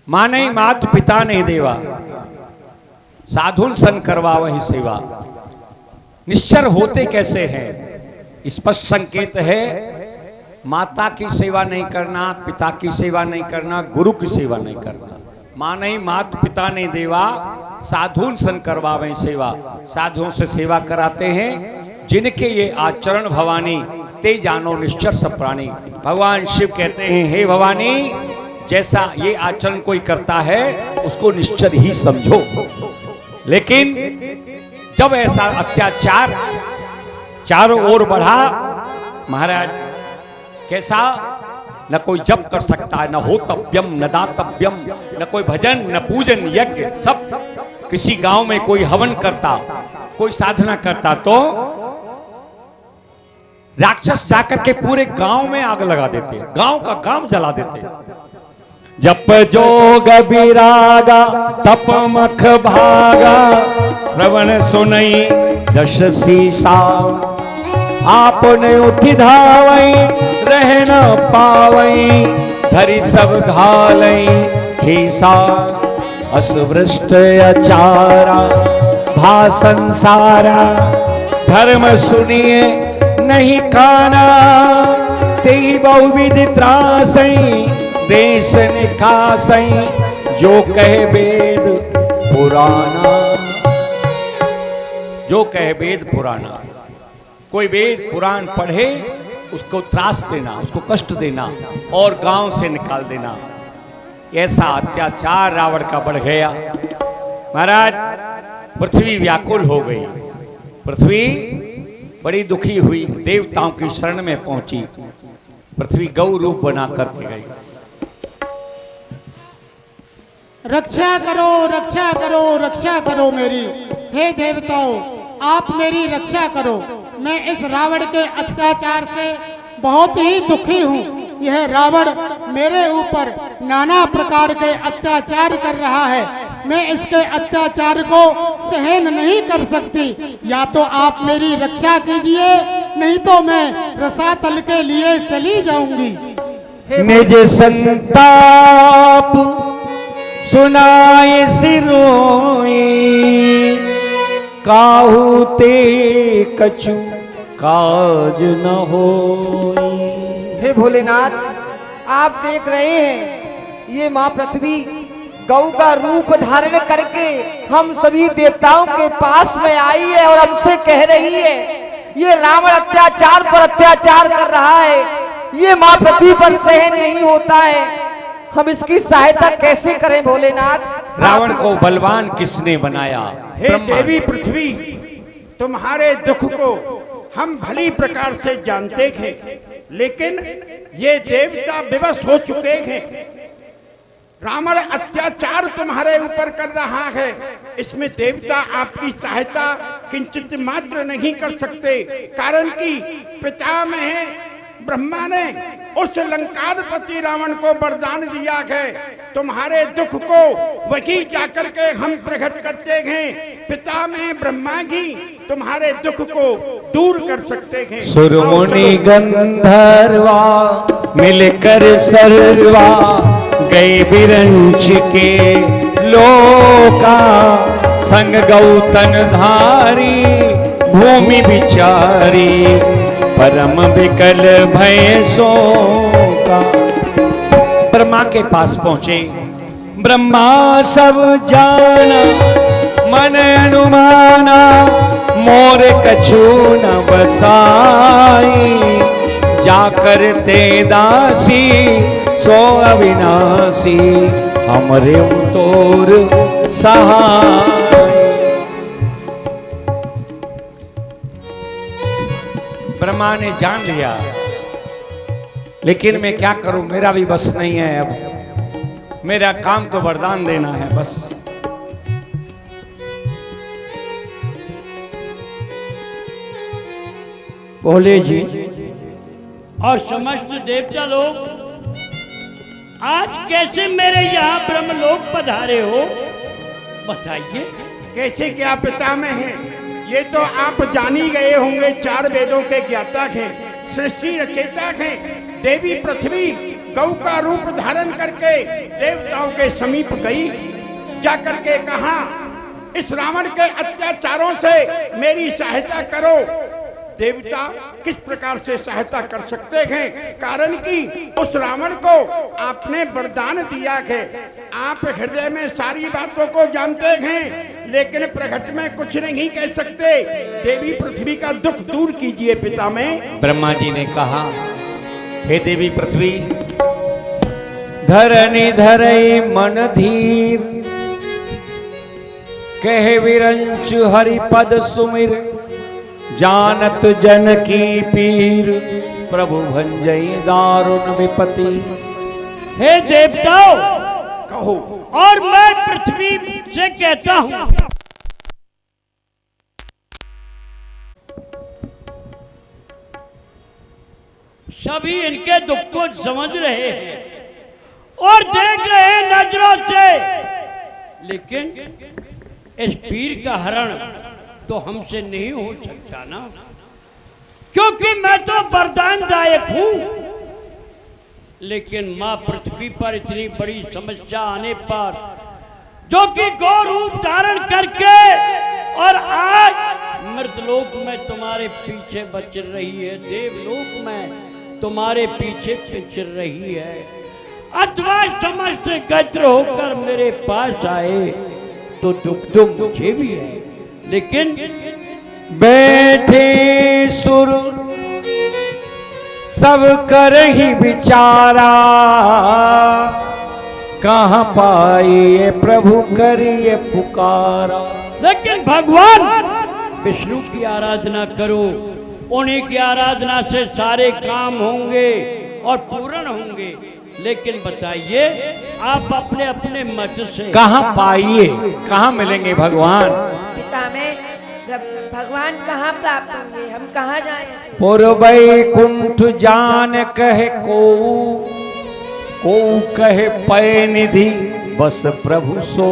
माँ नहीं मात पिता नहीं देवा, साधुन सन करवा वही सेवा। निश्चर होते कैसे हैं? स्पष्ट संकेत है, माता की सेवा नहीं करना, पिता की सेवा नहीं करना, गुरु की सेवा नहीं करना। माँ नहीं मात पिता नहीं देवा, साधुन सन करवा वही सेवा। साधुओं से सेवा कराते हैं जिनके ये आचरण भवानी ते जानो निश्चर सब प्राणी। भगवान शिव कहते हैं, हे भवानी, जैसा ये आचरण कोई करता है उसको निश्चर ही समझो। लेकिन जब ऐसा अत्याचार चारों ओर बढ़ा, महाराज कैसा, न कोई जप कर सकता है, न होतव्यम न दातव्यम, न कोई भजन न पूजन यज्ञ। सब किसी गांव में कोई हवन करता, कोई साधना करता तो राक्षस जाकर के पूरे गांव में आग लगा देते, गांव का गांव जला देते। जप जोग विरागा तप मख भागा, श्रवण सुनई दश सीसा। आपने उठी धावई रह न पावई, धरी सब घालई खीसा। असवृष्ट अचारा भा संसारा, धर्म सुनिए नहीं खाना। तेई बहुविध त्रासई देश निकासई, जो कहे वेद पुराना। जो कहे वेद पुराना, कोई वेद पुराण पढ़े उसको त्रास देना, उसको कष्ट देना और गांव से निकाल देना। ऐसा अत्याचार रावण का बढ़ गया। महाराज पृथ्वी व्याकुल हो गई, पृथ्वी बड़ी दुखी हुई, देवताओं की शरण में पहुंची। पृथ्वी गौ रूप बना करके गई। रक्षा करो रक्षा करो रक्षा करो मेरी, हे देवताओं आप मेरी रक्षा करो। मैं इस रावण के अत्याचार से बहुत ही दुखी हूँ। यह रावण मेरे ऊपर नाना प्रकार के अत्याचार कर रहा है। मैं इसके अत्याचार को सहन नहीं कर सकती। या तो आप मेरी रक्षा कीजिए, नहीं तो मैं रसातल के लिए चली जाऊंगी। निज संताप सुनाए सिरोई, काहू ते कछु काज न होई। हे भोलेनाथ, आप देख रहे हैं ये माँ पृथ्वी गौ का रूप धारण करके हम सभी देवताओं के पास में आई है और हमसे कह रही है ये रावण अत्याचार पर अत्याचार कर रहा है, ये माँ पृथ्वी पर सहन नहीं होता है। हम इसकी सहायता कैसे करें भोलेनाथ? रावण को बलवान किसने बनाया? हे देवी पृथ्वी, तुम्हारे दुख को हम भली प्रकार से जानते हैं, लेकिन ये देवता विवश हो चुके हैं। रावण अत्याचार तुम्हारे ऊपर कर रहा है, इसमें देवता आपकी सहायता किंचित मात्र नहीं कर सकते। कारण कि पितामह ब्रह्मा ने उस लंकाधिपति रावण को वरदान दिया है, तुम्हारे दुख को वही जाकर के हम प्रकट करते हैं। पितामह ब्रह्मा ही तुम्हारे दुख को दूर कर सकते हैं। सुरमुनि गंधर्वा मिलकर सर्वा, गए बिरंच के लोका। संग गौतन धारी भूमि बिचारी, परम विकल भय शोका। ब्रह्मा के पास पहुंचे। ब्रह्मा सब जाना मन अनुमाना, मोर कछु न बसाई। जाकर ते दासी सो अविनाशी, हमरे तोर सहाय। ब्रह्मा ने जान लिया, लेकिन मैं क्या करूं, मेरा भी बस नहीं है। अब मेरा काम तो वरदान देना है बस। भोले जी और समस्त देवता लोग, आज कैसे मेरे यहाँ ब्रह्मलोक पधारे हो, बताइए। कैसे क्या पितामह है, ये तो आप जान ही गए होंगे। 4 वेदों के ज्ञाता हैं, सृष्टि रचयिता हैं। देवी पृथ्वी गौ का रूप धारण करके देवताओं के समीप गई, जाकर के कहा इस रावण के अत्याचारों से मेरी सहायता करो। देवता किस प्रकार से सहायता कर सकते हैं? कारण कि उस रावण को आपने वरदान दिया है, आप हृदय में सारी बातों को जानते हैं लेकिन प्रकट में कुछ नहीं कह सकते। देवी पृथ्वी का दुख दूर कीजिए पिता में। ब्रह्मा जी ने कहा, हे देवी पृथ्वी, धरनी धरई मन धीर, कहे विरंच हरिपद सुमिर, जानत जन की पीर, प्रभु भंजई दारुण विपति। हे देवताओं, कहो। और मैं पृथ्वी से कहता हूं, सभी इनके दुख को समझ रहे हैं और देख रहे हैं नजरों से, लेकिन इस पीर का हरण तो हमसे नहीं हो सकता ना, क्योंकि मैं तो वरदानदायक हूं। लेकिन मां पृथ्वी पर इतनी बड़ी समस्या आने पर, जो कि गौ रूप धारण करके और आज मृतलोक में तुम्हारे पीछे बचर रही है, देवलोक में तुम्हारे पीछे पिचर रही है, अथवा समस्त गत्र होकर मेरे पास आए तो दुख तो मुझे भी है। लेकिन बैठे सुर सब कर ही विचारा, कहाँ पाइए प्रभु करिए पुकारा। लेकिन भगवान विष्णु की आराधना करो, उन्हीं की आराधना से सारे काम होंगे और पूर्ण होंगे। लेकिन बताइए आप अपने अपने मत से कहाँ पाइए, कहाँ मिलेंगे भगवान? पिता में भगवान कहाँ प्राप्त होंगे, हम कहाँ जाएं? पुरबई कुंठ जान कहे को कहे पै निधि, बस प्रभु सो।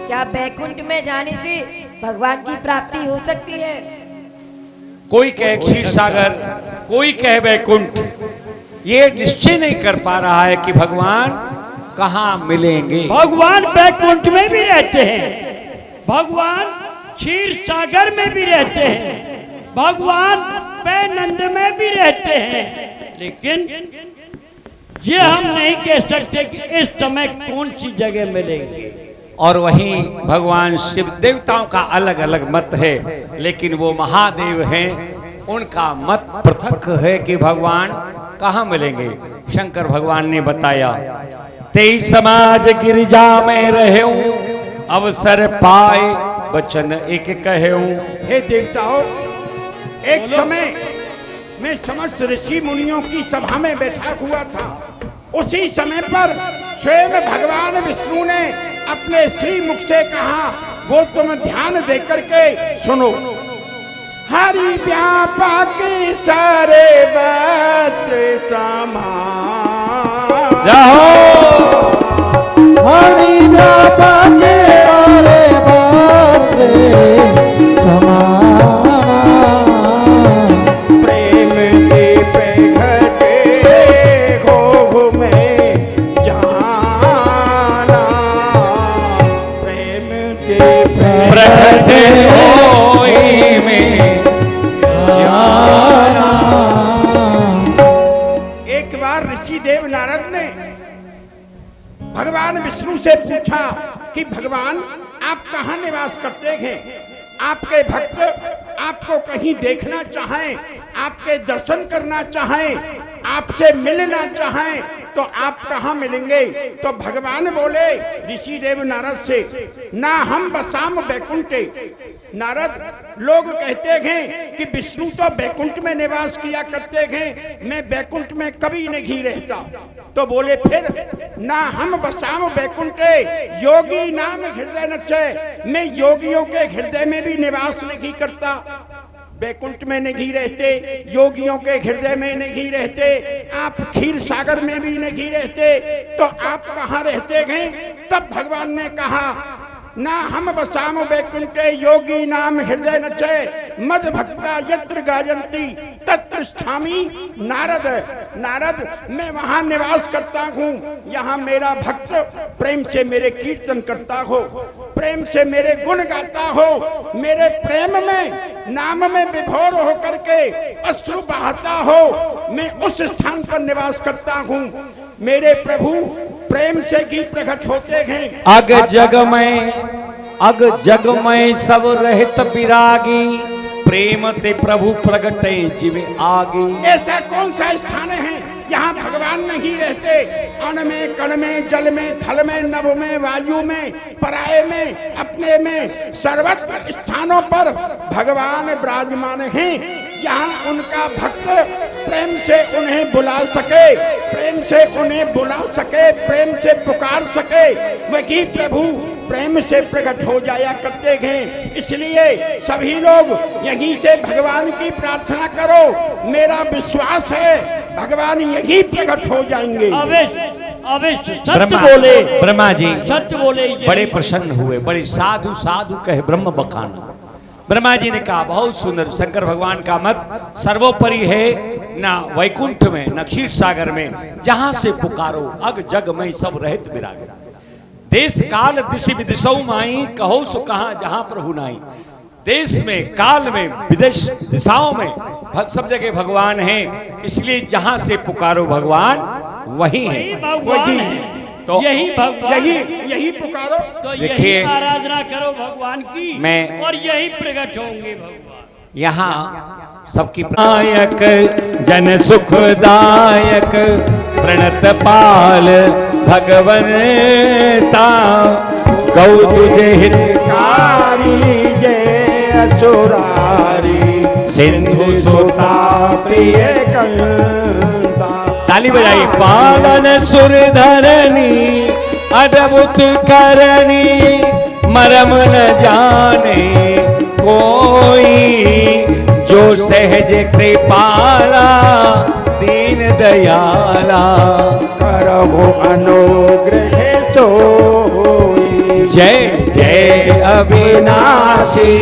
क्या बैकुंठ में जाने से भगवान की प्राप्ति हो सकती है? कोई कहे क्षीर सागर, कोई कहे बैकुंठ, ये निश्चय नहीं कर पा रहा है कि भगवान कहाँ मिलेंगे। भगवान बैकुंठ में भी रहते हैं, भगवान क्षीर सागर में भी रहते हैं, भगवान पैनंद में भी रहते हैं। लेकिन ये हम नहीं कह सकते कि इस समय कौन सी जगह मिलेंगे। और वहीं भगवान शिव देवताओं का अलग अलग मत है, लेकिन वो महादेव हैं, उनका मत पृथक है कि भगवान कहाँ मिलेंगे। शंकर भगवान ने बताया, तेई समाज गिरिजा में रहूं, अवसर पाए वचन एक कहूं। हे देवताओं, एक समय मैं समस्त ऋषि मुनियों की सभा में बैठा हुआ था। उसी समय पर स्वयं भगवान विष्णु ने अपने श्री मुख से कहा, वो तुम ध्यान दे करके सुनो। हरि व्यापक सारे वस्त्र समान, हरि व्यापक सारे वस्त्र समाना, प्रेम दीप घटे घो में जाना, प्रेम दीप प्रगटे होई में जाना। एक बार ऋषि देव नारद ने भगवान विष्णु से पूछा कि भगवान आप कहाँ निवास करते हैं? आपके भक्त आपको कहीं देखना चाहें, आपके दर्शन करना चाहें, आपसे मिलना चाहें तो आप कहाँ मिलेंगे? तो भगवान बोले ऋषि देव नारद से, ना हम बसाम बैकुंठे। नारद, लोग कहते हैं कि विष्णु तो बैकुंठ में निवास किया करते हैं, मैं बैकुंठ में कभी नहीं रहता। तो बोले फिर, ना हम बसाम बैकुंठे, योगी नाम हृदय नचय, मैं योगियों के हृदय में भी निवास नहीं करता। बैकुंठ में नहीं रहते, योगियों के हृदय में नहीं रहते, आप क्षीर सागर में भी नहीं रहते, तो आप कहाँ रहते हैं? तब भगवान ने कहा, ना हम बसाम बैकुंठे, योगी नाम हृदय नचय, मद भक्ता यत्र गायंती, तत्तिष्ठामि नारद। नारद, मैं वहां निवास करता हूँ, यहाँ मेरा भक्त प्रेम से मेरे कीर्तन करता हो, प्रेम से मेरे गुण गाता हो, मेरे प्रेम में नाम में विभोर हो करके अश्रु बहाता हो, मैं उस स्थान पर निवास करता हूँ। मेरे प्रभु प्रेम से ही प्रकट होते हैं। अग जग में सब रहत विरागी, प्रेम ते प्रभु प्रगटे जीवे आगे। ऐसा कौन सा स्थान है यहाँ भगवान नहीं रहते? अन्न में, कण में, जल में, थल में, नभ में, वायु में, पराये में, अपने में, सर्वत्र स्थानों पर भगवान विराजमान हैं। यहाँ उनका भक्त प्रेम से उन्हें बुला सके, प्रेम से उन्हें बुला सके, प्रेम से पुकार सके, वही प्रभु प्रेम से प्रकट हो जाया करते हैं। इसलिए सभी लोग यहीं से भगवान की प्रार्थना करो। मेरा विश्वास है भगवान यही प्रकट हो जाएंगे। अवश्य सत्य बोले ब्रह्मा जी, सत्य बोले। बड़े प्रसन्न हुए, बड़े साधु साधु कहे ब्रह्म बखान। ब्रह्मा जी ने कहा बहुत सुंदर, शंकर भगवान का मत सर्वोपरि है, ना वैकुंठ में न क्षीर सागर में, जहां से पुकारो अग जग में सब रहत विरागे। देश काल दिशि विदिशौ माई, कहो सो कहां जहां प्रभु नाई। देश में, काल में, विदेश दिशाओं में सब जगह भगवान हैं, इसलिए जहां से पुकारो भगवान वही है। तो यही भगवान, यही पुकारो। तो देखिए, यही आराधना करो भगवान की, मैं और यही प्रकट होंगे भगवान। यहाँ सबकी नायक जन सुखदायक, प्रणत पाल भगवंता, गौ तुझे हितकारी, जय असुरारी, सिंधु सुता प्रिय कंता। ताली बजाई। पालन सुर धरनी, अद्भुत करनी, मरम न जाने कोई, जो सहज कृपाला दीन दयाला, करहु अनुग्रह सोई। जय जय अविनाशी,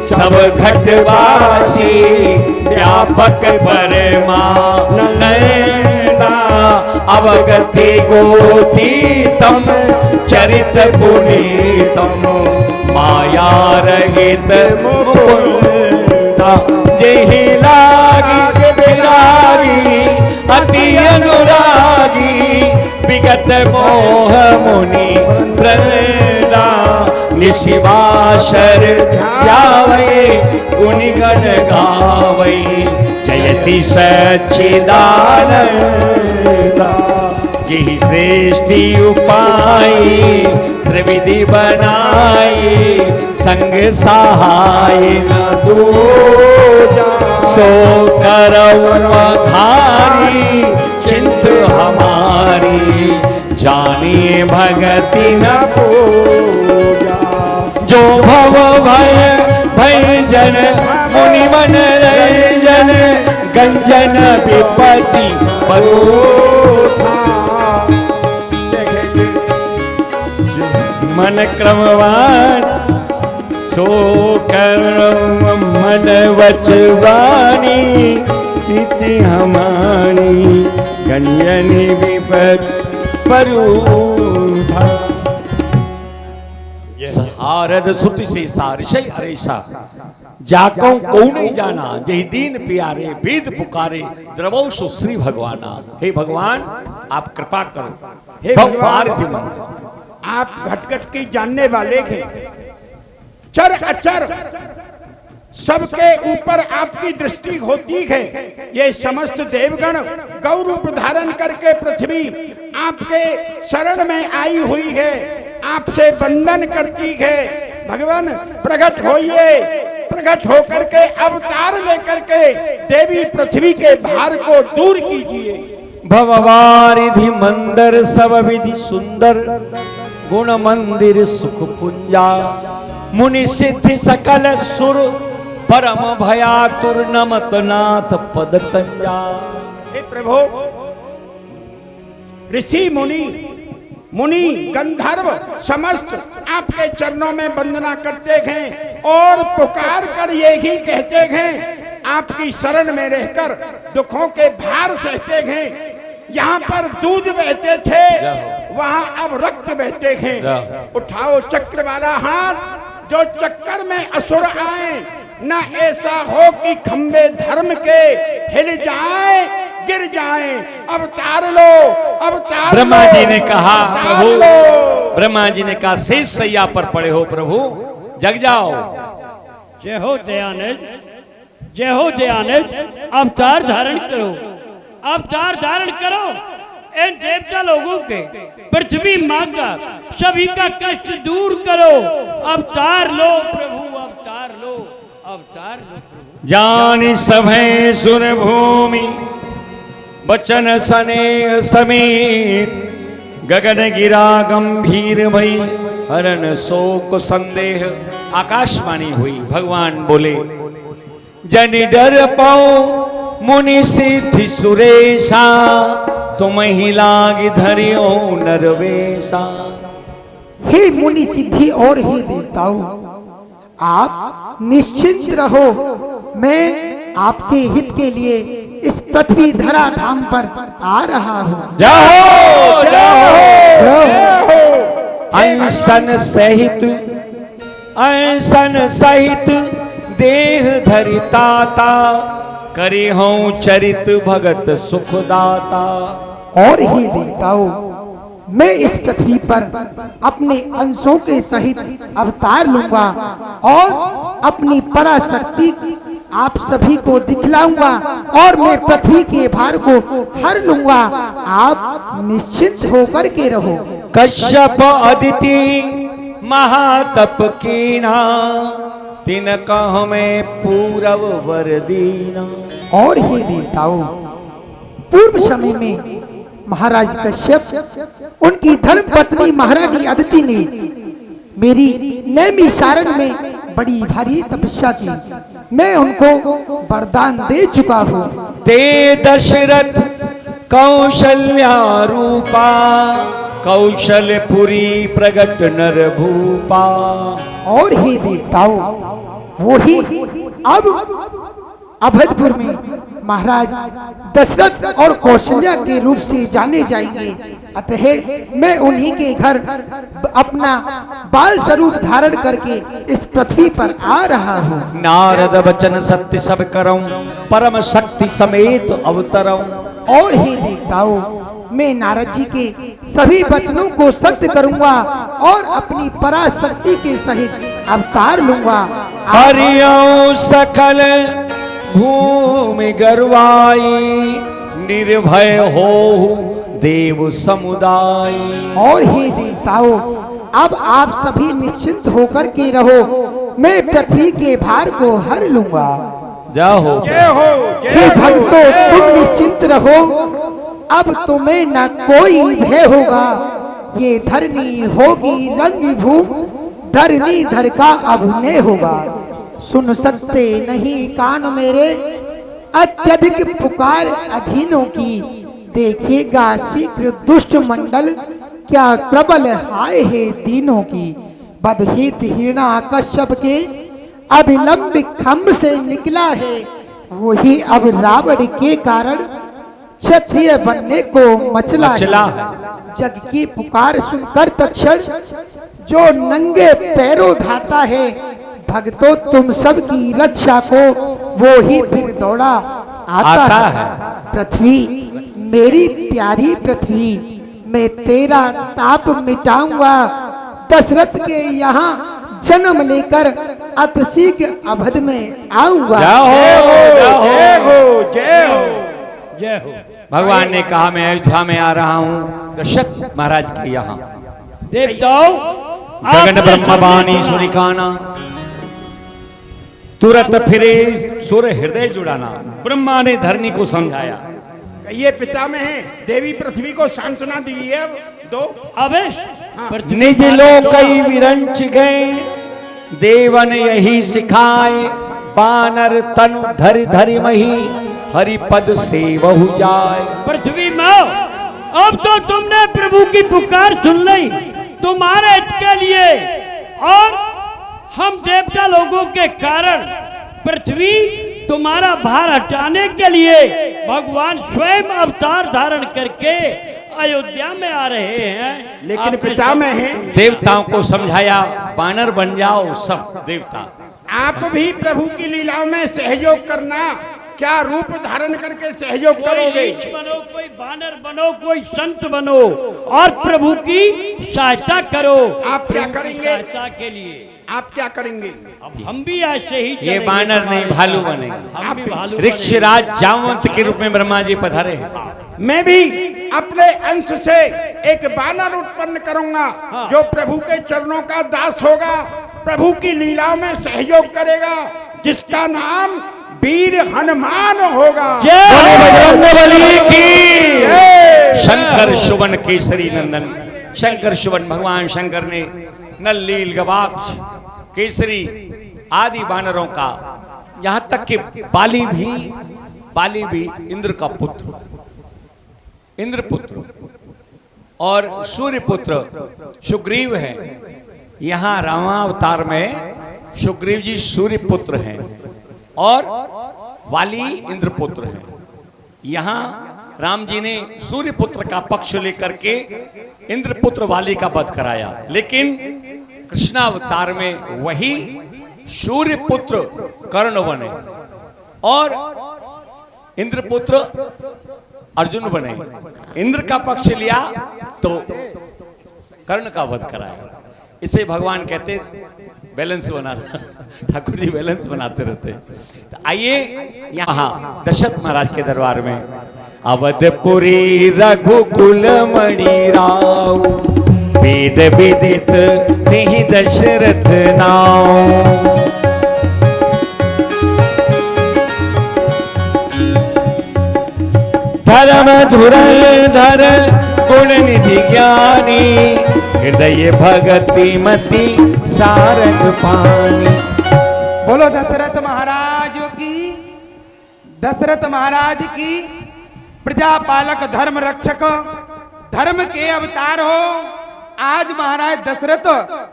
सब घटवासी, व्यापक परमानंदा, अवगति गोतीतम, चरित पुनीतम, माया रहित मुकुंदा, जेहि लागी विरागी, अति अनुरागी, विगत मोह मुनि प्रदा, निशिवाशर ध्यावै, गुणगण गावै, जयति सच्चिदानंदा। यही श्रेष्ठी उपाय त्रिविधि बनाई, संग सहाय न दूजा, सो करौ अघारी, चिंत हमारी, जानिए भगति न पूजा। जो भव भय जन, मुनि मन रंजन, गंजन विपत्ति परोधा, मन क्रमवान, सो कर्म मन वचवानी, इति हमारी, गंजनी विपत्ति परोधा। हारद सुति से सारिशय अरेशा, जाको को नहीं जाना, जय दीन प्यारे वेद पुकारे, द्रवौ सो श्री भगवाना। हे भगवान आप कृपा करो। हे भगवान, आप घट घट की जानने वाले हैं, चर अचर सबके ऊपर आपकी दृष्टि होती है। ये समस्त देवगण गौ रूप धारण करके पृथ्वी आपके शरण में आई हुई है, आपसे वंदन करती है। भगवान प्रकट होइए, प्रकट होकर के अवतार लेकर के देवी पृथ्वी के भार को दूर कीजिए। भववारिधि मंदिर सब विधि सुंदर, गुण मंदिर सुख पुंजा, मुनि सिद्धि सकल सुर, परम भयातुर नमत नाथ पद तंजा। हे प्रभु, ऋषि मुनि गंधर्व समस्त आपके चरणों में वंदना करते हैं और पुकार कर ये ही कहते हैं, आपकी शरण में रहकर दुखों के भार सहते हैं। यहाँ पर दूध बहते थे, वहाँ अब रक्त बहते हैं। उठाओ चक्र वाला हाथ, जो चक्कर में असुर आए, न ऐसा हो कि खंबे धर्म के हिल जाए गिर जाए। अवतार लो, अवतार लो। ब्रह्मा जी ने कहा अवतार प्रभु, लो। ब्रह्मा जी ने कहा शेष सैया पर पड़े हो प्रभु, जग जाओ। जय हो दयानंद, जय हो दयानंद। अवतार धारण करो, अवतार धारण करो। इन देवता लोगों के पृथ्वी माँ का सभी का कष्ट दूर करो। अवतार लो प्रभु, अवतार लो, अवतार लो प्रभु। जान सभय सुर भूमि बचन स्नेह समेत, गगन गिरा गंभीर भई हरण शोक संदेह। आकाशवाणी हुई, भगवान बोले जन डर पाओ मुनि सिद्धि सुरेशा, तुम ही लाग धरियो नरवेशा। हे मुनि सिद्धि और हे देवताओं, आप निश्चिंत रहो। मैं आपके हित के लिए इस पृथ्वी धरा धाम पर आ रहा हूँ। जाओ जाओ। अंसन सहित, अंसन सहित देह धरिताता, करे हूँ चरित भगत सुखदाता। और हे देवताओं, मैं इस पृथ्वी पर अपने अंशों के सहित अवतार लूंगा और अपनी पराशक्ति आप सभी को दिखलाऊंगा और मैं पृथ्वी के भार को हर लूंगा। आप निश्चिंत होकर के रहो। कश्यप अदिति महातप कीना, तिन कह में पूरब वर दीना। और हे देवताओं, पूर्व समय में महाराज कश्यप, उनकी धर्म पत्नी महारानी अदिति ने मेरी नैमी सारण में बड़ी भारी तपस्या की। मैं उनको वरदान दे चुका हूँ। ते दशरथ कौशल्या रूपा, कौशलपुरी प्रगट नर भूपा। और हे देवताओं, वो ही अब अवधपुर में महाराज दशरथ और कौशल्या के रूप से जाने जाएंगे। अतः मैं उन्हीं के घर अपना बाल स्वरूप धारण करके इस पृथ्वी पर आ रहा हूँ। नारद वचन सत्य सब करऊं, परम शक्ति समेत अवतरऊं। और हे देवताओं, मैं नारद जी के सभी वचनों को सत्य करूंगा और अपनी पराशक्ति के सहित अवतार लूंगा। हरिओ सकल भूमि गरवाई, निर्भय हो देव समुदाय। और हे देवताओं, अब आप सभी निश्चिंत होकर के रहो। मैं पृथ्वी के भार को हर लूंगा। जाओ। जय हो, हे जय हो। भक्तों, तुम निश्चिंत रहो। अब तुम्हें न कोई भय होगा। ये धरनी होगी रंग भूमि, धरनी धर का अभिनय होगा। सुन सकते नहीं कान मेरे, अत्यधिक पुकार अधीनों की। देखेगा शीघ्र दुष्ट मंडल, क्या प्रबल हाय है दीनों की। बदहित हिरणा कश्यप के अभिलंब खम्भ से निकला है, वही अब रावण के कारण क्षत्रिय बनने को मचला है। जग की पुकार सुनकर तक्षण जो नंगे पैरों धाता है, भक्तों तुम सब की रक्षा को वो ही फिर दौड़ा आता है। पृथ्वी मेरी प्यारी पृथ्वी, मैं तेरा ताप मिटाऊंगा। दशरथ के यहाँ जन्म लेकर अतिशीघ्र अवध में आऊंगा। जय हो, जय हो। जय हो। भगवान ने कहा मैं अयोध्या में आ रहा हूँ दशरथ महाराज के यहाँ। देवताओं, गगन ब्रह्म बानी सुरिकाना, तुरंत फिरे सुर हृदय जुड़ाना। ब्रह्मा ने धरनी को समझाया। ये पिता में है, देवी पृथ्वी को सांत्वना दी है। अब दो आवेश निज लोक कई विरंच गए, देवन यही सिखाए। बानर तनु धरि धरि मही, हरि पद से बहु जाए। पृथ्वी माँ, अब तो तुमने प्रभु की पुकार सुन ली तुम्हारे हित के लिए, और हम देवता लोगों के कारण पृथ्वी तुम्हारा भार हटाने के लिए भगवान स्वयं अवतार धारण करके अयोध्या में आ रहे हैं। लेकिन आपने पिता में है, देवताओं को समझाया बानर बन जाओ सब देवता। आप भी प्रभु की लीलाओं में सहयोग करना। क्या रूप धारण करके सहयोग कोई करोगे? रीछ बनो, कोई बानर बनो, कोई संत बनो और प्रभु की सहायता करो। आप क्या प्रभु की करेंगे? सहायता के लिए आप क्या करेंगे? अब हम भी ऐसे ही ये चलेंगे। बानर नहीं भालू बने। हम भी भालू ऋक्षराज जामवंत के रूप में ब्रह्मा जी पधारे हैं। मैं भी अपने अंश से एक बानर उत्पन्न करूंगा जो प्रभु के चरणों का दास होगा, प्रभु की लीलाओं में सहयोग करेगा, जिसका नाम वीर हनुमान होगा। बोले बजरंगबली की जय। शंकर सुवन केसरी नंदन। शंकर सुवन भगवान शंकर ने नल लील गवाक्ष केसरी आदि बानरों का, यहां तक कि बाली भी इंद्र का पुत्र, इंद्रपुत्र और सूर्य पुत्र सुग्रीव है। यहां रामावतार में सुग्रीव जी सूर्य पुत्र हैं और वाली इंद्रपुत्र है। यहाँ राम जी ने सूर्य पुत्र का पक्ष लेकर के इंद्रपुत्र वाली का वध कराया, लेकिन कृष्णावतार में वही सूर्य पुत्र कर्ण बने और इंद्रपुत्र अर्जुन बने। इंद्र का पक्ष लिया तो कर्ण का वध कराया। इसे भगवान कहते बैलेंस बनाना। ठाकुर जी बैलेंस बनाते रहते। तो आइए यहाँ दशरथ महाराज के दरबार में अवधपुरी रघुकुल मणि राव वेद विदित तिहि दशरथ नाम। धर्म धुरंधर गुण निधि ज्ञानी हृदय भगति मति सारंग पानी। बोलो दशरथ महाराज की, दशरथ महाराज की। प्रजा पालक धर्म रक्षक धर्म के अवतार हो। आज महाराज दशरथ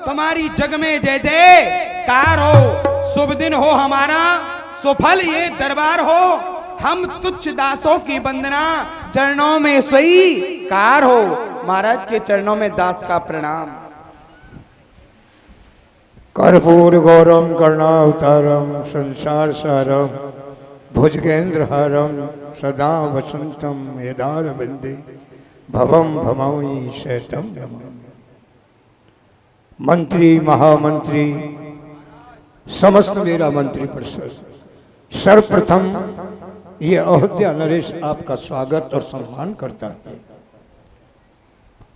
तुम्हारी जग में जय जयकार हो। शुभ दिन हो हमारा, सुफल ये दरबार हो। हम तुच्छ दासों की वंदना चरणों में स्वीकार हो। महाराज के चरणों में दास का प्रणाम। कर्पूर गौरम करुणावतारम संसार सारम भुजगेंद्रहारम सदा वसंतम यदार वंदे भवम भमौनी शैतम नमामि। मंत्री महामंत्री समस्त मेरा मंत्री परिषद, सर्वप्रथम ये अयोध्या नरेश आपका स्वागत और सम्मान करता है।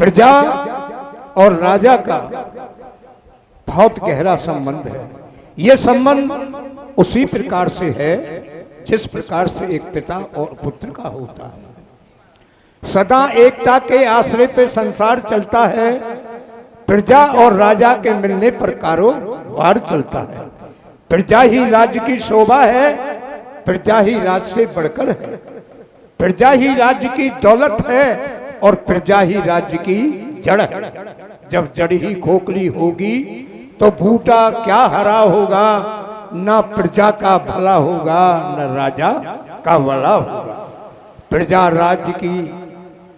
प्रजा और राजा का बहुत गहरा संबंध है। यह संबंध उसी प्रकार से है जिस प्रकार से एक पिता और पुत्र का होता है। सदा एकता के आश्रय पे संसार चलता है। प्रजा और राजा के मिलने पर कारोबार चलता है। प्रजा ही राज्य की शोभा है, प्रजा ही राज से बढ़कर है। प्रजा ही राज्य की दौलत है और प्रजा ही राज्य की जड़ है। जब जड़ ही खोखली होगी तो बूटा क्या हरा होगा। न प्रजा का भला होगा न राजा का भला होगा। प्रजा राज्य की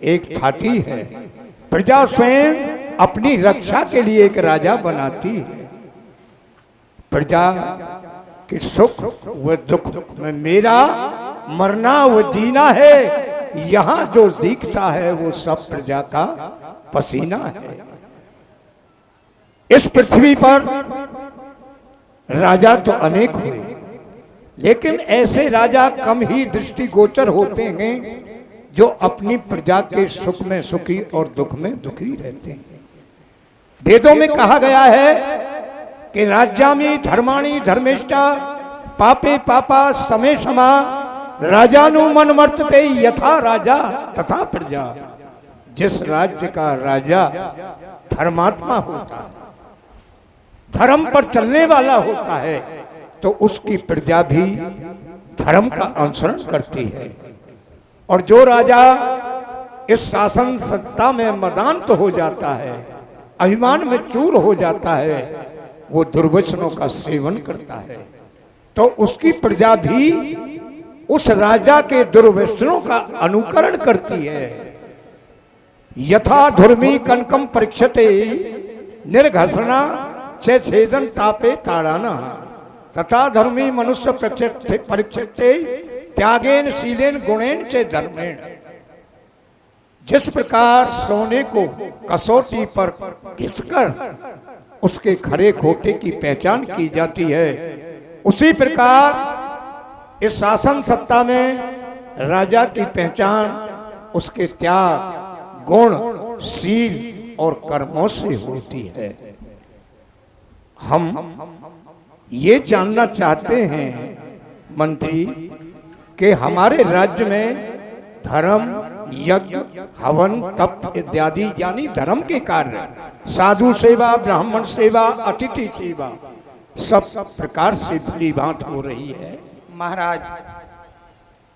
एक छाती है। प्रजा स्वयं अपनी रक्षा के लिए एक राजा बनाती है। प्रजा के सुख व दुख में मेरा मरना व जीना है। यहाँ जो दिखता है वो सब प्रजा का पसीना है। इस पृथ्वी पर राजा तो अनेक हुए, लेकिन ऐसे राजा कम ही दृष्टिगोचर होते हैं जो अपनी प्रजा के सुख में सुखी और दुख में दुखी रहते हैं। वेदों में कहा गया है कि राज्यामि धर्माणि धर्मिष्ठा पापे पापा समे समा राजानु मन वर्तते यथा राजा तथा प्रजा। जिस राज्य का राजा धर्मात्मा होता है, धर्म पर चलने वाला होता है, तो उसकी प्रजा भी धर्म का अनुसरण करती है। और जो राजा इस शासन सत्ता में मदान्त हो जाता है, अभिमान में चूर हो जाता है, वो दुर्वचनों का सेवन करता है। तो उसकी प्रजा भी उस राजा के दुर्व्यसनों का अनुकरण करती है। यथा धुर्मी कनकम परीक्षते निर्घसना छेदन तापे ताड़ाना तथा धर्मी मनुष्य परीक्षते त्यागेन शीलेन गुणेन चे धर्मेण। जिस प्रकार सोने को कसौटी पर घिसकर उसके खरे खोटे की पहचान की जाती है, उसी प्रकार इस शासन सत्ता में राजा की पहचान उसके त्याग, गुण, शील और कर्मों से होती है। हम ये जानना चाहते हैं मंत्री कि हमारे राज्य में धर्म, यज्ञ, हवन, तप इत्यादि यानी धर्म के कार्य, साधु सेवा, ब्राह्मण सेवा, अतिथि सेवा सब प्रकार से भली भांति हो रही है। महाराज,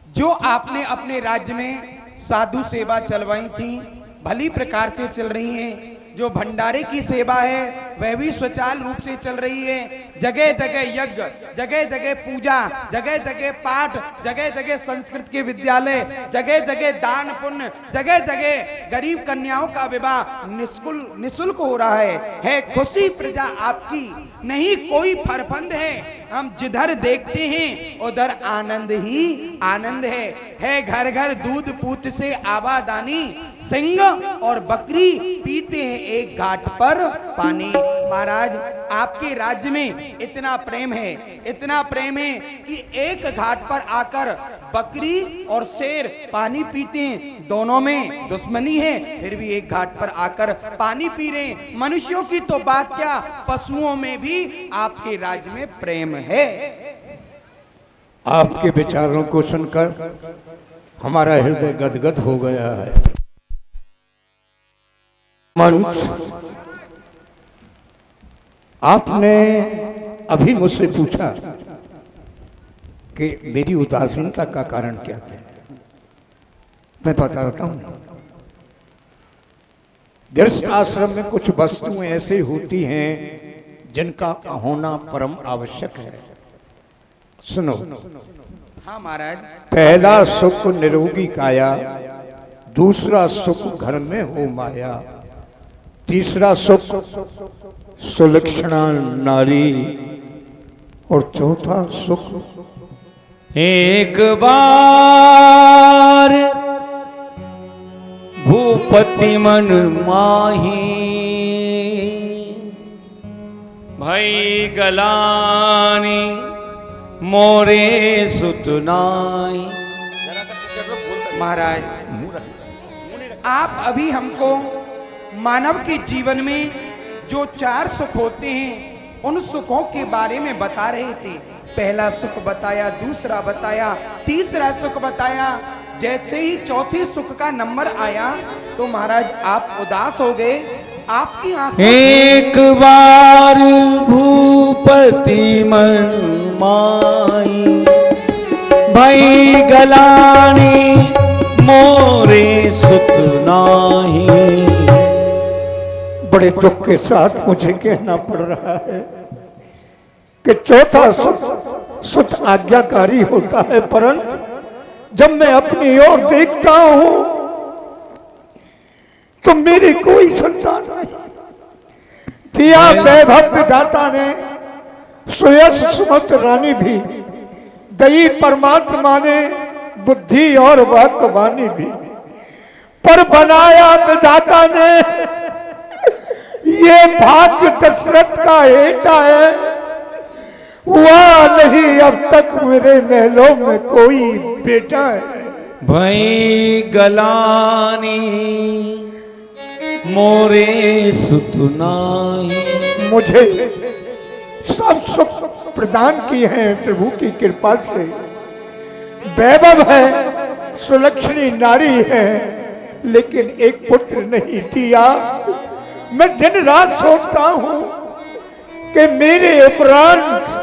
जो आपने अपने राज्य में साधु सेवा चलवाई थी भली प्रकार से चल रही हैं। जो भंडारे की सेवा है वह भी स्वचाल रूप से चल रही है। जगह जगह यज्ञ, जगह जगह पूजा, जगह जगह पाठ, जगह जगह संस्कृत के विद्यालय, जगह जगह दान पुण्य, जगह जगह गरीब कन्याओं का विवाह निःशुल्क हो रहा है खुशी प्रजा आपकी, नहीं कोई फरफंद है। हम जिधर देखते हैं उधर आनंद ही आनंद है घर घर दूध पूत से आबादानी, सिंह और बकरी पीते हैं एक घाट पर पानी। महाराज, आपके राज्य में इतना प्रेम है कि एक घाट पर आकर बकरी और शेर पानी पीते हैं, दोनों में दुश्मनी है, फिर भी एक घाट पर आकर पानी पी रहे हैं। मनुष्यों की तो बात क्या, पशुओं में भी आपके राज्य में प्रेम है। आपके विचारों को सुनकर हमारा हृदय गदगद हो गया है। मंच, आपने अभी मुझसे पूछा कि मेरी उदासीनता का कारण क्या है। मैं बताता हूं। गृहस्थ आश्रम में कुछ वस्तुएं ऐसी होती हैं जिनका होना परम आवश्यक है। सुनो। हाँ महाराज। पहला सुख निरोगी काया, दूसरा सुख घर में हो माया, तीसरा सुख सुलक्षणा नारी और चौथा सुख एक बार भूपति मन माही भई गलानी मोरे सुतनाई। महाराज, आप अभी हमको मानव के जीवन में जो 4 सुख होते हैं उन सुखों के बारे में बता रहे थे। पहला सुख बताया, दूसरा बताया, तीसरा सुख बताया। जैसे ही चौथे सुख का नंबर आया तो महाराज आप उदास हो गए। आपकी आंखों एक बार भूपति मन माई भई गलानी मोरे सुतनाही। बड़े दुख के साथ मुझे कहना पड़ रहा है कि चौथा सुख आज्ञाकारी होता है, परंतु जब मैं अपनी ओर देखता हूं तो मेरी कोई संतान नहीं। दिया वैभव विधाता ने, सुयश सुमत रानी भी, दई परमात्मा ने बुद्धि और वाक्वानी भी, पर बनाया विधाता ने ये भाग्य दशरथ का हेठा है। हुआ नहीं अब तक मेरे महलों में कोई बेटा है। भई गलानी मोरे सुतनाई। मुझे सब सुख प्रदान किए हैं प्रभु की कृपा से। वैभव है, सुलक्षणी नारी है, लेकिन एक पुत्र नहीं दिया। मैं दिन रात सोचता हूं कि मेरे उपरांत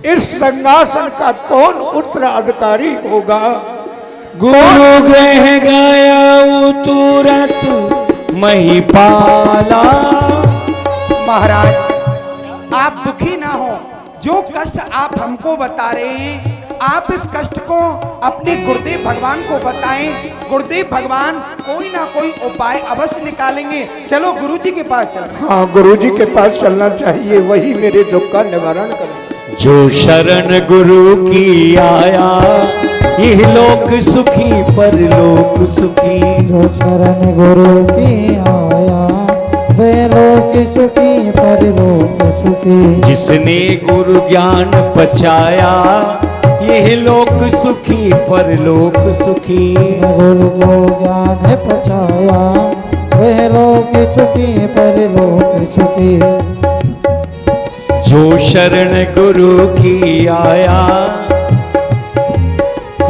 इस सिंहासन का कौन उत्तराधिकारी होगा। गुरु ग्रह गया तुरंत महिपाला। महाराज, आप दुखी ना हो। जो कष्ट आप हमको बता रहे हैं, आप इस कष्ट को अपने गुरुदेव भगवान को बताएं। गुरुदेव भगवान कोई ना कोई उपाय अवश्य निकालेंगे। चलो गुरुजी के पास चलो। हाँ, गुरुजी के पास चलना चाहिए, वही मेरे दुख का निवारण करें। जो शरण गुरु की आया, यह लोक सुखी परलोक सुखी। जो शरण गुरु की आया, वे लोक सुखी परलोक सुखी। जिसने गुरु ज्ञान पचाया, यह लोक सुखी परलोक सुखी। गुरु को ज्ञान पचाया, वे लोक सुखी परलोक सुखी। जो शरण गुरु की आया,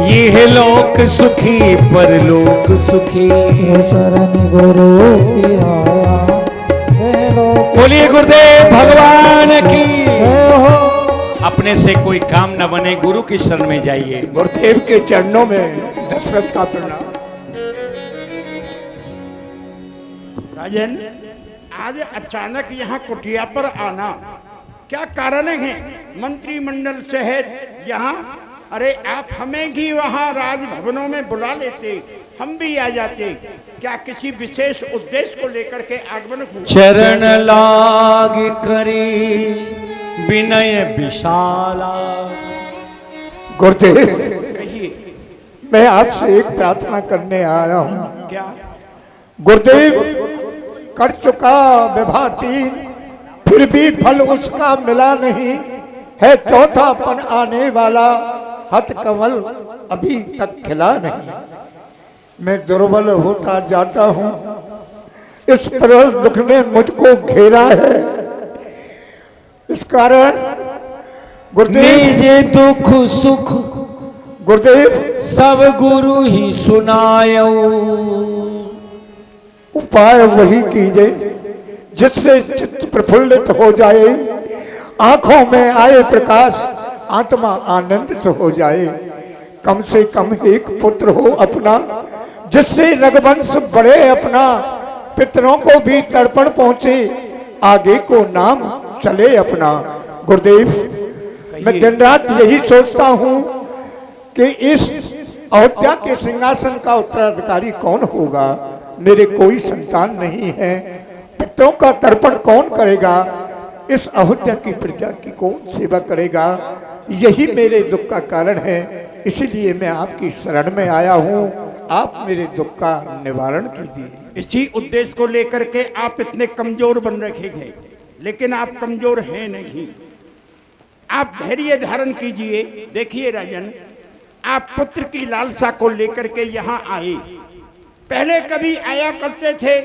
यह लोक सुखी परलोक सुखी। जो शरण गुरु की आया, वे लोक। बोलिए गुरुदेव भगवान की। जय हो। अपने से कोई काम न बने, गुरु की शरण में जाइए। गुरुदेव के चरणों में दशरथ का प्रणाम। राजन, आज अचानक यहाँ कुटिया पर आना क्या कारण है? मंत्रिमंडल से है यहाँ। अरे आप हमें भी वहाँ राजभवनों में बुला लेते, हम भी आ जाते। क्या किसी विशेष उद्देश्य को लेकर के आगमन हुआ? चरण लाग करी विनय विशाला। गुरुदेव, कहिए। मैं आपसे एक प्रार्थना करने आया हूँ। क्या? गुरुदेव, कर चुका विवाह 3, फिर भी फल उसका मिला नहीं है। चौथापन आने वाला, हथ कमल अभी तक खिला नहीं। मैं दुर्बल होता जाता हूँ, इस प्रबल दुख ने मुझको घेरा है। इस कारण गुरुदेव, निजे दुख सुख गुरुदेव सब गुरु ही सुनायो। उपाय वही कीजिए जिससे चित्त प्रफुल्लित हो जाए, आंखों में आए प्रकाश, आत्मा आनंदित हो जाए। कम से कम एक पुत्र हो अपना, जिससे रघुवंश बढ़े अपना। पितरों को भी तर्पण पहुंचे, आगे को नाम चले अपना। गुरुदेव, मैं दिन रात यही सोचता हूँ कि इस अयोध्या के सिंहासन का उत्तराधिकारी कौन होगा। मेरे कोई संतान नहीं है, पितरों का तर्पण कौन करेगा, इस अयोध्या की प्रजा की कौन सेवा करेगा। यही मेरे दुख का कारण है, इसीलिए मैं आपकी शरण में आया हूँ। आप मेरे दुख का निवारण कीजिए। इसी उद्देश्य को लेकर के आप इतने कमजोर बन रखे हैं, लेकिन आप कमजोर हैं नहीं। आप धैर्य धारण कीजिए। देखिए राजन, आप पुत्र की लालसा को लेकर के यहाँ आए। पहले कभी आया करते थे,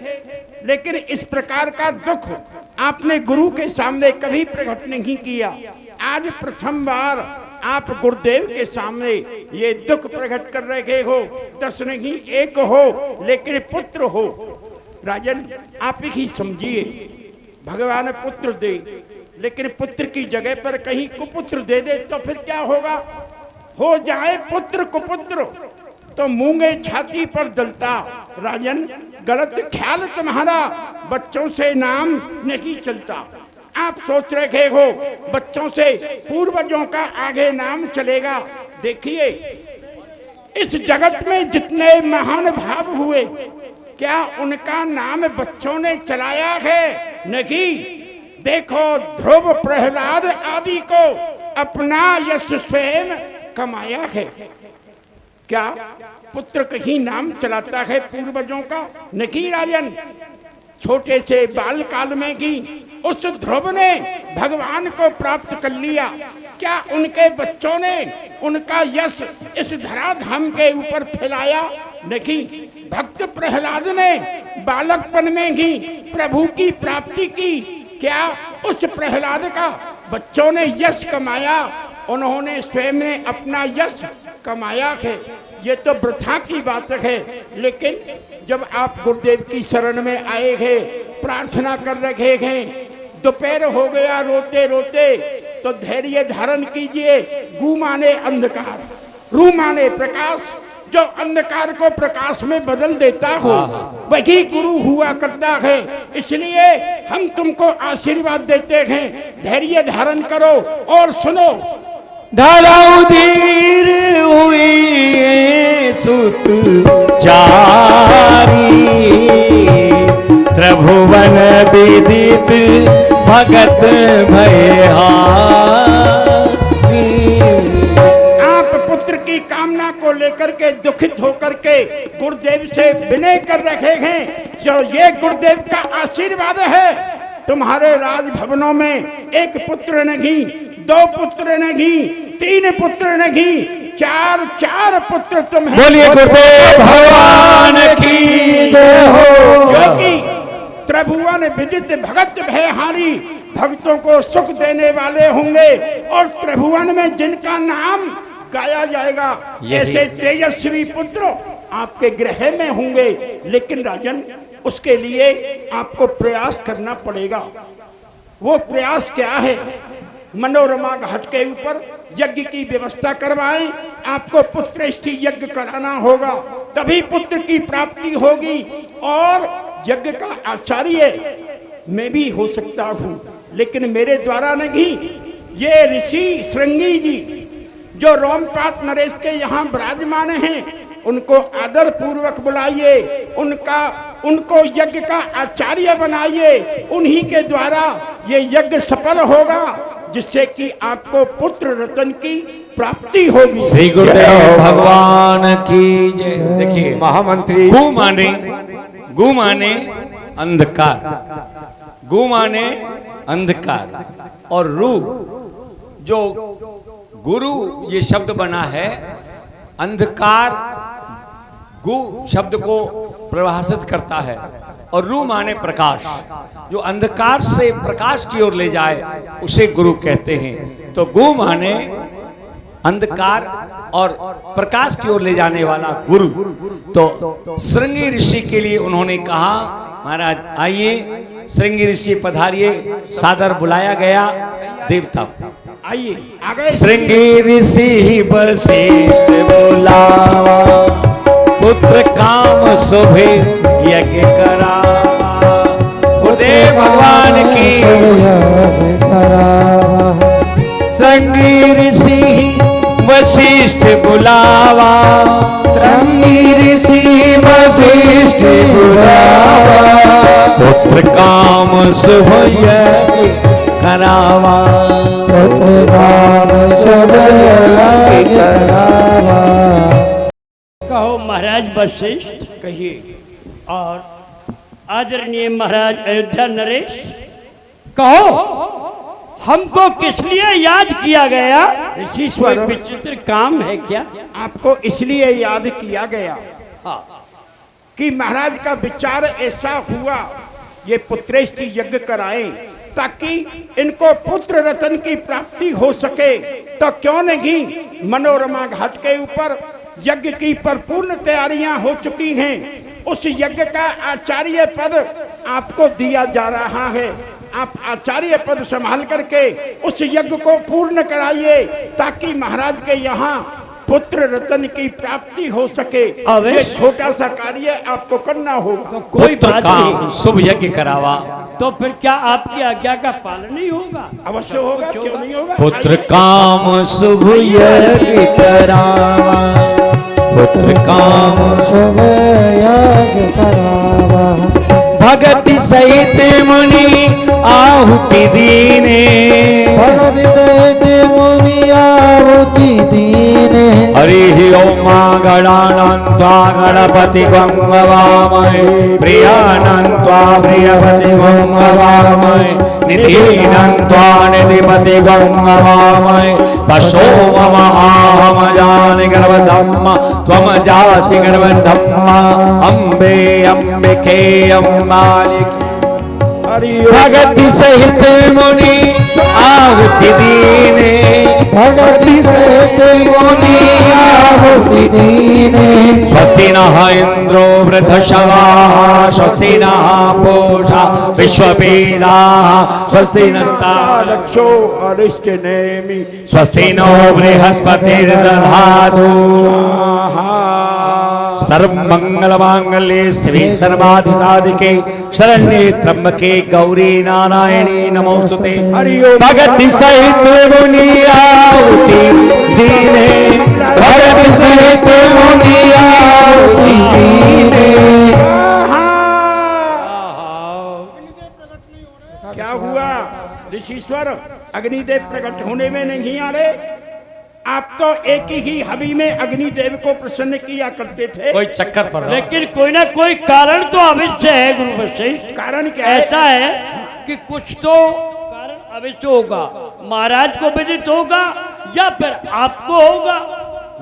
लेकिन इस प्रकार का दुख आपने गुरु के सामने कभी प्रकट नहीं किया। आज प्रथम बार आप गुरुदेव के सामने ये दुख प्रकट कर रहे हो। 10 नहीं 1 हो, लेकिन पुत्र हो। राजन, आप ही समझिए, भगवान पुत्र दे, लेकिन पुत्र की जगह पर कहीं कुपुत्र दे दे तो फिर क्या होगा? हो जाए पुत्र कुपुत्र तो मूंगे छाती पर दलता। राजन, गलत ख्याल तुम्हारा, बच्चों से नाम नहीं चलता। आप सोच रहे हो बच्चों से पूर्वजों का आगे नाम चलेगा। देखिए, इस जगत में जितने महान भाव हुए, क्या उनका नाम बच्चों ने चलाया है? नहीं। देखो, ध्रुव प्रहलाद आदि को अपना यश स्वयं कमाया है। क्या पुत्र कहीं नाम चलाता है पूर्वजों का? नहीं राजन। छोटे से बाल काल में ही उस ध्रुव ने भगवान को प्राप्त कर लिया। क्या उनके बच्चों ने उनका यश इस धराधाम के ऊपर फैलाया? नहीं। भक्त प्रहलाद ने बालकपन में ही प्रभु की प्राप्ति की। क्या उस प्रहलाद का बच्चों ने यश कमाया? उन्होंने स्वयं ने अपना यश कमाया है। ये तो वृथा की बात है। लेकिन जब आप गुरुदेव की शरण में आए हैं, प्रार्थना कर रहे हैं, दोपहर हो गया रोते रोते, तो धैर्य धारण कीजिए। गु माने अंधकार, रू माने प्रकाश। जो अंधकार को प्रकाश में बदल देता हो वही गुरु हुआ करता है। इसलिए हम तुमको आशीर्वाद देते हैं। धैर्य धारण करो और सुनो। धराऊ धीर हुई सुत चारी, त्रिभुवन विदित भगत भयहारी। आप पुत्र की कामना को लेकर के दुखित होकर के गुरुदेव से विनय कर रहे हैं। जो ये गुरुदेव का आशीर्वाद है, तुम्हारे राजभवनों में एक पुत्र नहीं, 2 पुत्र नहीं, 3 पुत्र नहीं, 4 पुत्र तुम्हें। बोलिए गुरुदेव भगवान की जय हो। जो कि त्रिभुवन विदित भगत भयहारी, भक्तों को सुख देने वाले होंगे और त्रिभुवन में जिनका नाम गाया जाएगा, ऐसे तेजस्वी पुत्र आपके गृह में होंगे। लेकिन राजन, उसके लिए आपको प्रयास करना पड़ेगा। वो प्रयास क्या है? मनोरमा घाट के ऊपर यज्ञ की व्यवस्था करवाएं। आपको पुत्रेष्टि यज्ञ कराना होगा, तभी पुत्र की प्राप्ति होगी। और यज्ञ का आचार्य मैं भी हो सकता हूँ, लेकिन मेरे द्वारा नहीं। ये ऋषि श्रृंगी जी जो रोमपात नरेश के यहाँ विराजमान हैं, उनको आदर पूर्वक बुलाइए, उनको यज्ञ का आचार्य बनाइए। उन्हीं के द्वारा ये यज्ञ सफल होगा, जिससे कि आपको पुत्र रतन की प्राप्ति होगी। श्री गुरुदेव भगवान की जय। देखिए महामंत्री गु माने अंधकार, गु माने अंधकार और रू जो गुरु ये शब्द बना है, अंधकार गु शब्द को परिभाषित करता है और रू माने प्रकाश। जो अंधकार से प्रकाश की ओर ले जाए उसे गुरु कहते हैं। तो गु माने अंधकार और प्रकाश की ओर ले जाने वाला गुरु। तो श्रृंगी ऋषि के लिए उन्होंने कहा, महाराज आइए, श्रृंगी ऋषि पधारिए। सादर बुलाया गया देवता। आइए आगे। श्रृंगी ऋषि वशिष्ठ बुलावा, पुत्र काम शुभे यज्ञ करावा। गुरुदेव भगवान की श्रृंगी ऋषि वशिष्ठ बुलावा, श्रृंगी ऋषि वशिष्ठ बुलावा, पुत्र काम शुभ यज्ञ करावा। पुत्र काम शुभ यज्ञ करावा। कहो महाराज वशिष्ठ। कहिए। और आदरणीय महाराज अयोध्या नरेश, कहो हमको किस लिए याद किया गया? ऋषिश्वर, कोई विचित्र काम है क्या? आपको इसलिए याद किया गया कि महाराज का विचार ऐसा हुआ, ये पुत्रेष्टि यज्ञ कराएं ताकि इनको पुत्र रतन की प्राप्ति हो सके। तो क्यों नहीं, मनोरमा घाट के ऊपर यज्ञ की परिपूर्ण तैयारियां हो चुकी हैं। उस यज्ञ का आचार्य पद आपको दिया जा रहा है। आप आचार्य पद संभाल करके उस यज्ञ को पूर्ण कराइए ताकि महाराज के यहाँ पुत्र रतन की प्राप्ति हो सके। ये छोटा सा कार्य आपको करना होगा। तो कोई बात नहीं, शुभ यज्ञ करावा। तो फिर क्या आपकी आज्ञा का पालन नहीं होगा? अवश्य होगा, क्यों नहीं होगा। पुत्र काम शुभ यज्ञ करावा, पुत्र काम शुभ यज्ञ करावा। भगति सहित मुनि आहुति दीने, भगति सहित मुनि आहुति दीने। हरि ओम गणानंत्वा गणपति गं भवामहे, प्रियानंत्वा प्रियपति गं भवामहे, निधीनंत्वा निधिपति गं भवामहे। पशो मम आहम जानि गर्भधम्म, त्वम जासि गर्भधम्म। अम्बे अम्बिके अम्बालिके, भगति सहित मुनि आहुति दीने, भगति सहित मुनि आहुति दीने। स्वस्ति नः इंद्रो वृद्धश्रवाः, स्वस्ति नः पूषा विश्ववेदाः, स्वस्ति नस्तारक्षो सर्व मंगल मांगल्ये शिवे सर्वाधि साधिके शरण्ये त्र्यंबके गौरी नारायणी नमोस्तुते। भगति सहित मुनि आहुति दीने, भगति सहित मुनि आहुति दीने। क्या हुआ ऋषिश्वर, अग्निदेव प्रकट होने में नहीं आ रहे? आप तो एक ही हवि में अग्निदेव को प्रसन्न किया करते थे। कोई चक्कर पड़ रहा है। लेकिन कोई ना कोई कारण तो अवश्य है गुरु वशिष्ठ। कारण क्या है? ऐसा है कि कुछ तो कारण अवश्य होगा, महाराज को विदित होगा या फिर आपको होगा।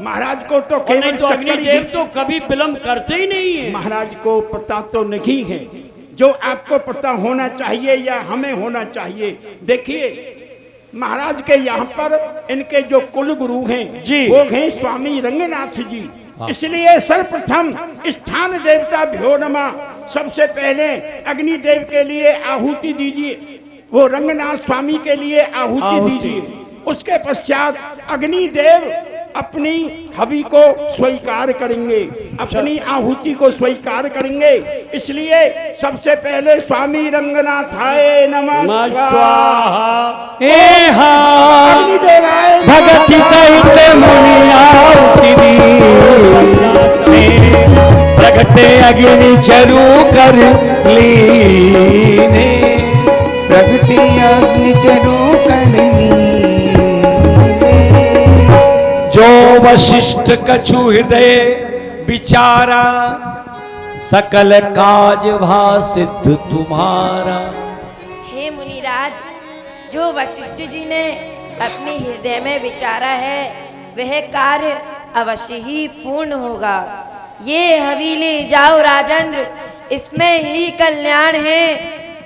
महाराज को तो और केवल नहीं तो चक्कर अग्निदेव ही- तो कभी विलंब करते ही नहीं है। महाराज को पता तो नहीं है जो आपको पता होना चाहिए या हमें होना चाहिए। देखिए महाराज के यहाँ पर इनके जो कुल गुरु हैं जी, वो हैं स्वामी रंगनाथ जी। इसलिए सर्वप्रथम स्थान देवता भ्यो नमः, सबसे पहले अग्निदेव के लिए आहुति दीजिए, वो रंगनाथ स्वामी के लिए आहुति दीजिए। उसके पश्चात अग्निदेव अपनी हवि को स्वीकार करेंगे, अपनी आहुति को स्वीकार करेंगे। इसलिए सबसे पहले स्वामी रंगनाथाय नमः स्वाहा। अग्निदेवाय भगति सहित मुनि आहुति दीने, प्रगटे अग्नि चरु कर लीने। प्रगति अग्नि चरु करनी, जो वशिष्ठ कछु हृदय विचारा, सकल काज भा सिद्ध तुम्हारा। हे मुनिराज, जो वशिष्ठ जी ने अपने हृदय में विचारा है वह कार्य अवश्य ही पूर्ण होगा। ये हवेली जाओ राजेंद्र, इसमें ही कल्याण है।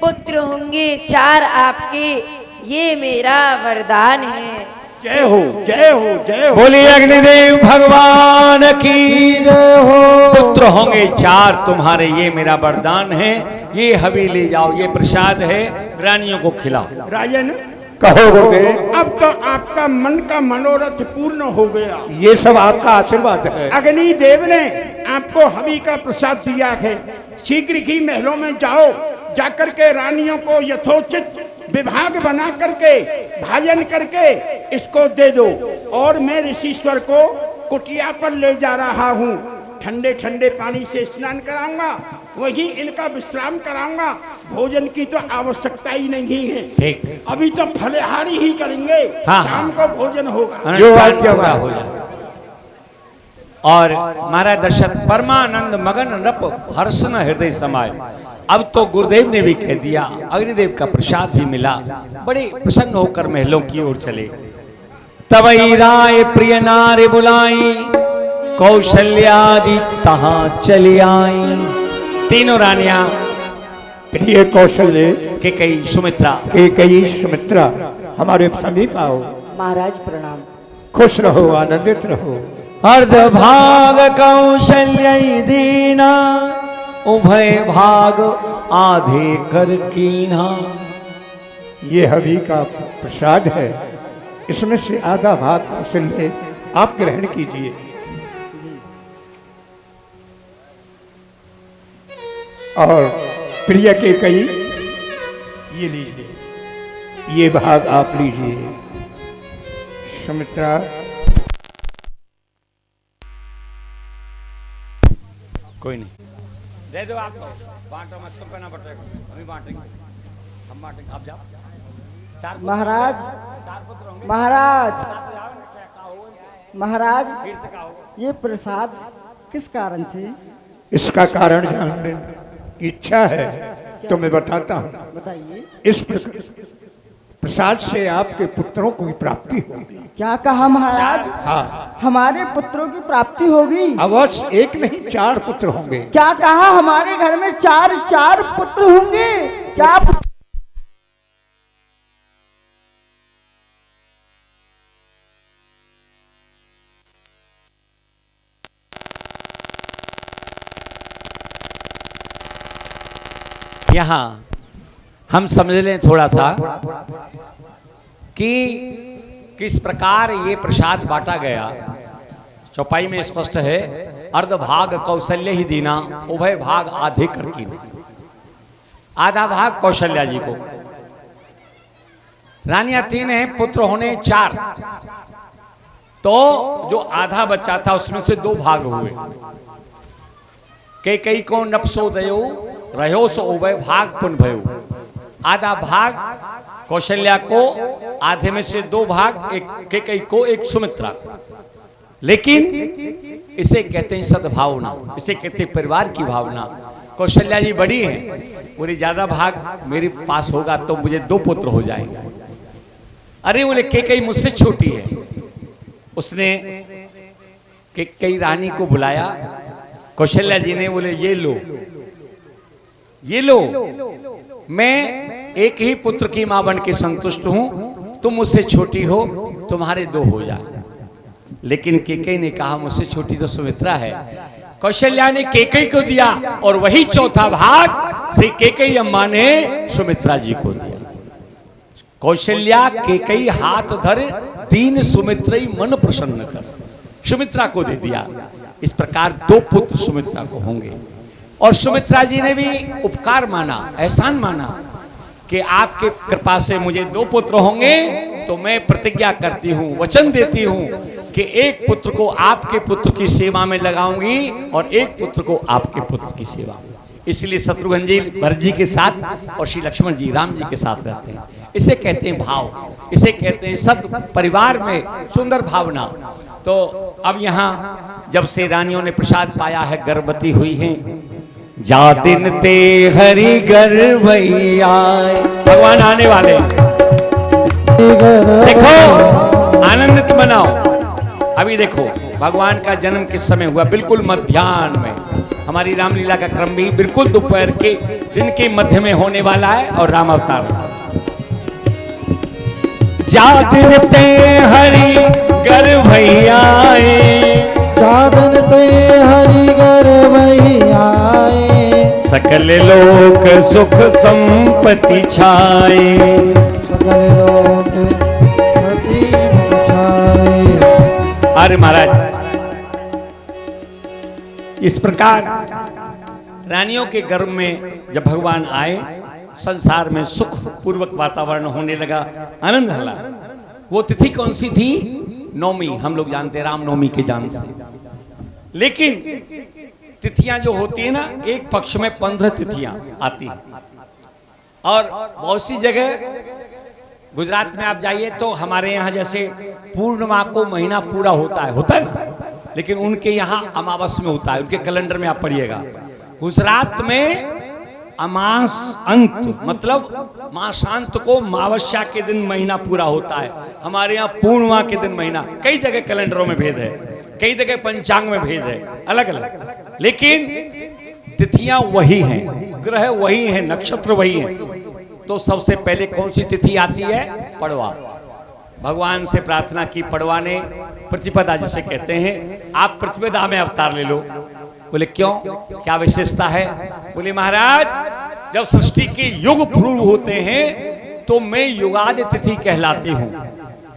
पुत्र होंगे 4 आपके, ये मेरा वरदान है। जय हो जय हो जय हो। बोलिए अग्निदेव भगवान की जय हो। पुत्र होंगे 4 तुम्हारे, ये मेरा वरदान है। ये हवेली जाओ, ये प्रसाद है, रानियों को खिलाओ। राजन कहो गुरुदेव। अब तो आपका मन का मनोरथ पूर्ण हो गया। ये सब आपका आशीर्वाद है। अग्निदेव ने आपको हवि का प्रसाद दिया है। शीघ्र ही महलों में जाओ, जाकर के रानियों को यथोचित विभाग बना करके भाजन करके इसको दे दो। और मैं ऋषिश्वर को कुटिया पर ले जा रहा हूँ, ठंडे ठंडे पानी से स्नान कराऊंगा, वही इनका विश्राम कराऊंगा। भोजन की तो आवश्यकता ही नहीं है। ठीक, अभी तो फलहारी ही करेंगे। हाँ, शाम को भोजन होगा। जो आज्ञा हो जाए। और महाराज दशरथ परमानंद मगन नृप हर्षन हृदय समाये। अब तो गुरुदेव ने भी कह दिया, अग्निदेव का प्रसाद भी मिला, बड़े प्रसन्न होकर महलों की ओर चले। तवई राय प्रिय नारे बुलाई, कौशल्यादि तहां चली आई। तीनों रानियां प्रिय कौशल्य, कैकेयी सुमित्रा, कैकेयी सुमित्रा हमारे समीप आओ। महाराज प्रणाम। खुश रहो, आनंदित रहो। अर्ध भाग कौशल्य दीना, उभय भाग आधे कर कीना। ये हवि का प्रसाद है, इसमें से आधा भाग कौशल्य आप ग्रहण कीजिए। और प्रिय के कई ये लीजिए, ये भाग आप लीजिए। सुमित्रा कोई नहीं, दे दो आप, बांटो मत, तुम करना पड़ेगा, हम बांटेंगे, हम बांटेंगे, आप जाओ। महाराज, 4 पुत्र होंगे। महाराज, महाराज, ये प्रसाद किस कारण से? इसका कारण जानने की इच्छा है तो मैं बताता हूँ। बताइए। इस प्रसाद से आपके पुत्रों को प्राप्ति होगी। क्या कहा महाराज? हाँ, हमारे पुत्रों की प्राप्ति होगी? अवश्य, 1 नहीं 4 पुत्र होंगे। क्या कहा? हमारे घर में 4 पुत्र होंगे? क्या आप... यहाँ हम समझ लें थोड़ा सा कि किस प्रकार ये प्रसाद बांटा गया। चौपाई में स्पष्ट है अर्ध भाग कौशल्य ही दीना, उभय भाग आधे करके। आधा भाग कौशल्या जी को। रानियां 3 हैं, पुत्र होने 4, तो जो आधा बच्चा था उसमें से 2 भाग हुए। कई को नपसो दयो रहो सो उभय भाग पुन भयो। आधा भाग कौशल्या को, आधे में से 2 भाग, एक कई को, एक सुमित्रा। लेकिन इसे कहते हैं सद्भावना, इसे कहते हैं परिवार की भावना। कौशल्या जी बड़ी है, पूरी ज्यादा भाग मेरे पास होगा तो मुझे 2 पुत्र हो जाएंगे। अरे बोले कई मुझसे छोटी है। उसने कई रानी को बुलाया, कौशल्या जी ने बोले ये लो, ये लो, मैं एक ही पुत्र की मां बन के संतुष्ट हूं, तुम मुझसे छोटी हो, तुम्हारे 2 हो जाए। लेकिन केकई ने कहा मुझसे छोटी तो सुमित्रा है। कौशल्या ने केकई को दिया और वही चौथा भाग श्री केकई अम्मा ने सुमित्रा जी को दिया। कौशल्या केकई हाथ धर दीन सुमित्रई मन प्रसन्न कर, सुमित्रा को दे दिया। इस प्रकार 2 पुत्र सुमित्रा को होंगे। और सुमित्रा जी ने भी उपकार माना, एहसान माना कि आपके कृपा से मुझे 2 पुत्र होंगे, तो मैं प्रतिज्ञा करती हूँ, वचन देती हूँ कि एक पुत्र को आपके पुत्र की सेवा में लगाऊंगी और एक पुत्र को आपके पुत्र की सेवा में। इसलिए शत्रुघ्न जी भरत जी के साथ और श्री लक्ष्मण जी राम जी के साथ रहते हैं। इसे कहते हैं भाव, इसे कहते हैं सत परिवार में सुंदर भावना। तो अब यहाँ जब से रानियों ने प्रसाद पाया है, गर्भवती हुई हैं, जा दिन ते हरि गर्भई आए, भगवान आने वाले, देखो आनंदित मनाओ। अभी देखो भगवान का जन्म किस समय हुआ, बिल्कुल मध्याह्न में। हमारी रामलीला का क्रम भी बिल्कुल दोपहर के दिन के मध्य में होने वाला है। और राम अवतार जा दिन ते हरि गर्भई आए, जा दिन ते हरि गर्भई आए, सकल लोक सुख संपत्ति छाए, सकल लोक पति छाए। अरे महाराज, इस प्रकार रानियों के गर्भ में जब भगवान आए, संसार में सुख पूर्वक वातावरण होने लगा, आनंद हला। वो तिथि कौन सी थी? नवमी, हम लोग जानते हैं रामनवमी के जान से। लेकिन तिथियां जो होती है ना, एक पक्ष में 15 तिथियां आती हैं। और बहुत सी जगह गुजरात में आप जाइए तो हमारे यहाँ जैसे पूर्णिमा को महीना पूरा होता है ना, लेकिन उनके यहाँ अमावस में होता है। उनके कैलेंडर में आप पढ़िएगा, गुजरात में अमास अंत मतलब मासांत को अमावस्या के दिन महीना पूरा होता है। हमारे यहाँ पूर्णिमा के दिन महीना। कई जगह कैलेंडरों में भेद है, कई जगह पंचांग में भेद है, अलग अलग, लेकिन तिथियां वही हैं, ग्रह वही हैं, नक्षत्र वही हैं। तो सबसे पहले कौन सी तिथि आती है? पड़वा। भगवान से प्रार्थना की, पड़वा ने प्रतिपदा जिसे कहते हैं, आप प्रतिपदा में अवतार ले लो। बोले क्यों, क्या विशेषता है? बोले महाराज, जब सृष्टि के युग पूर्व होते हैं तो मैं युगादि तिथि कहलाती हूँ।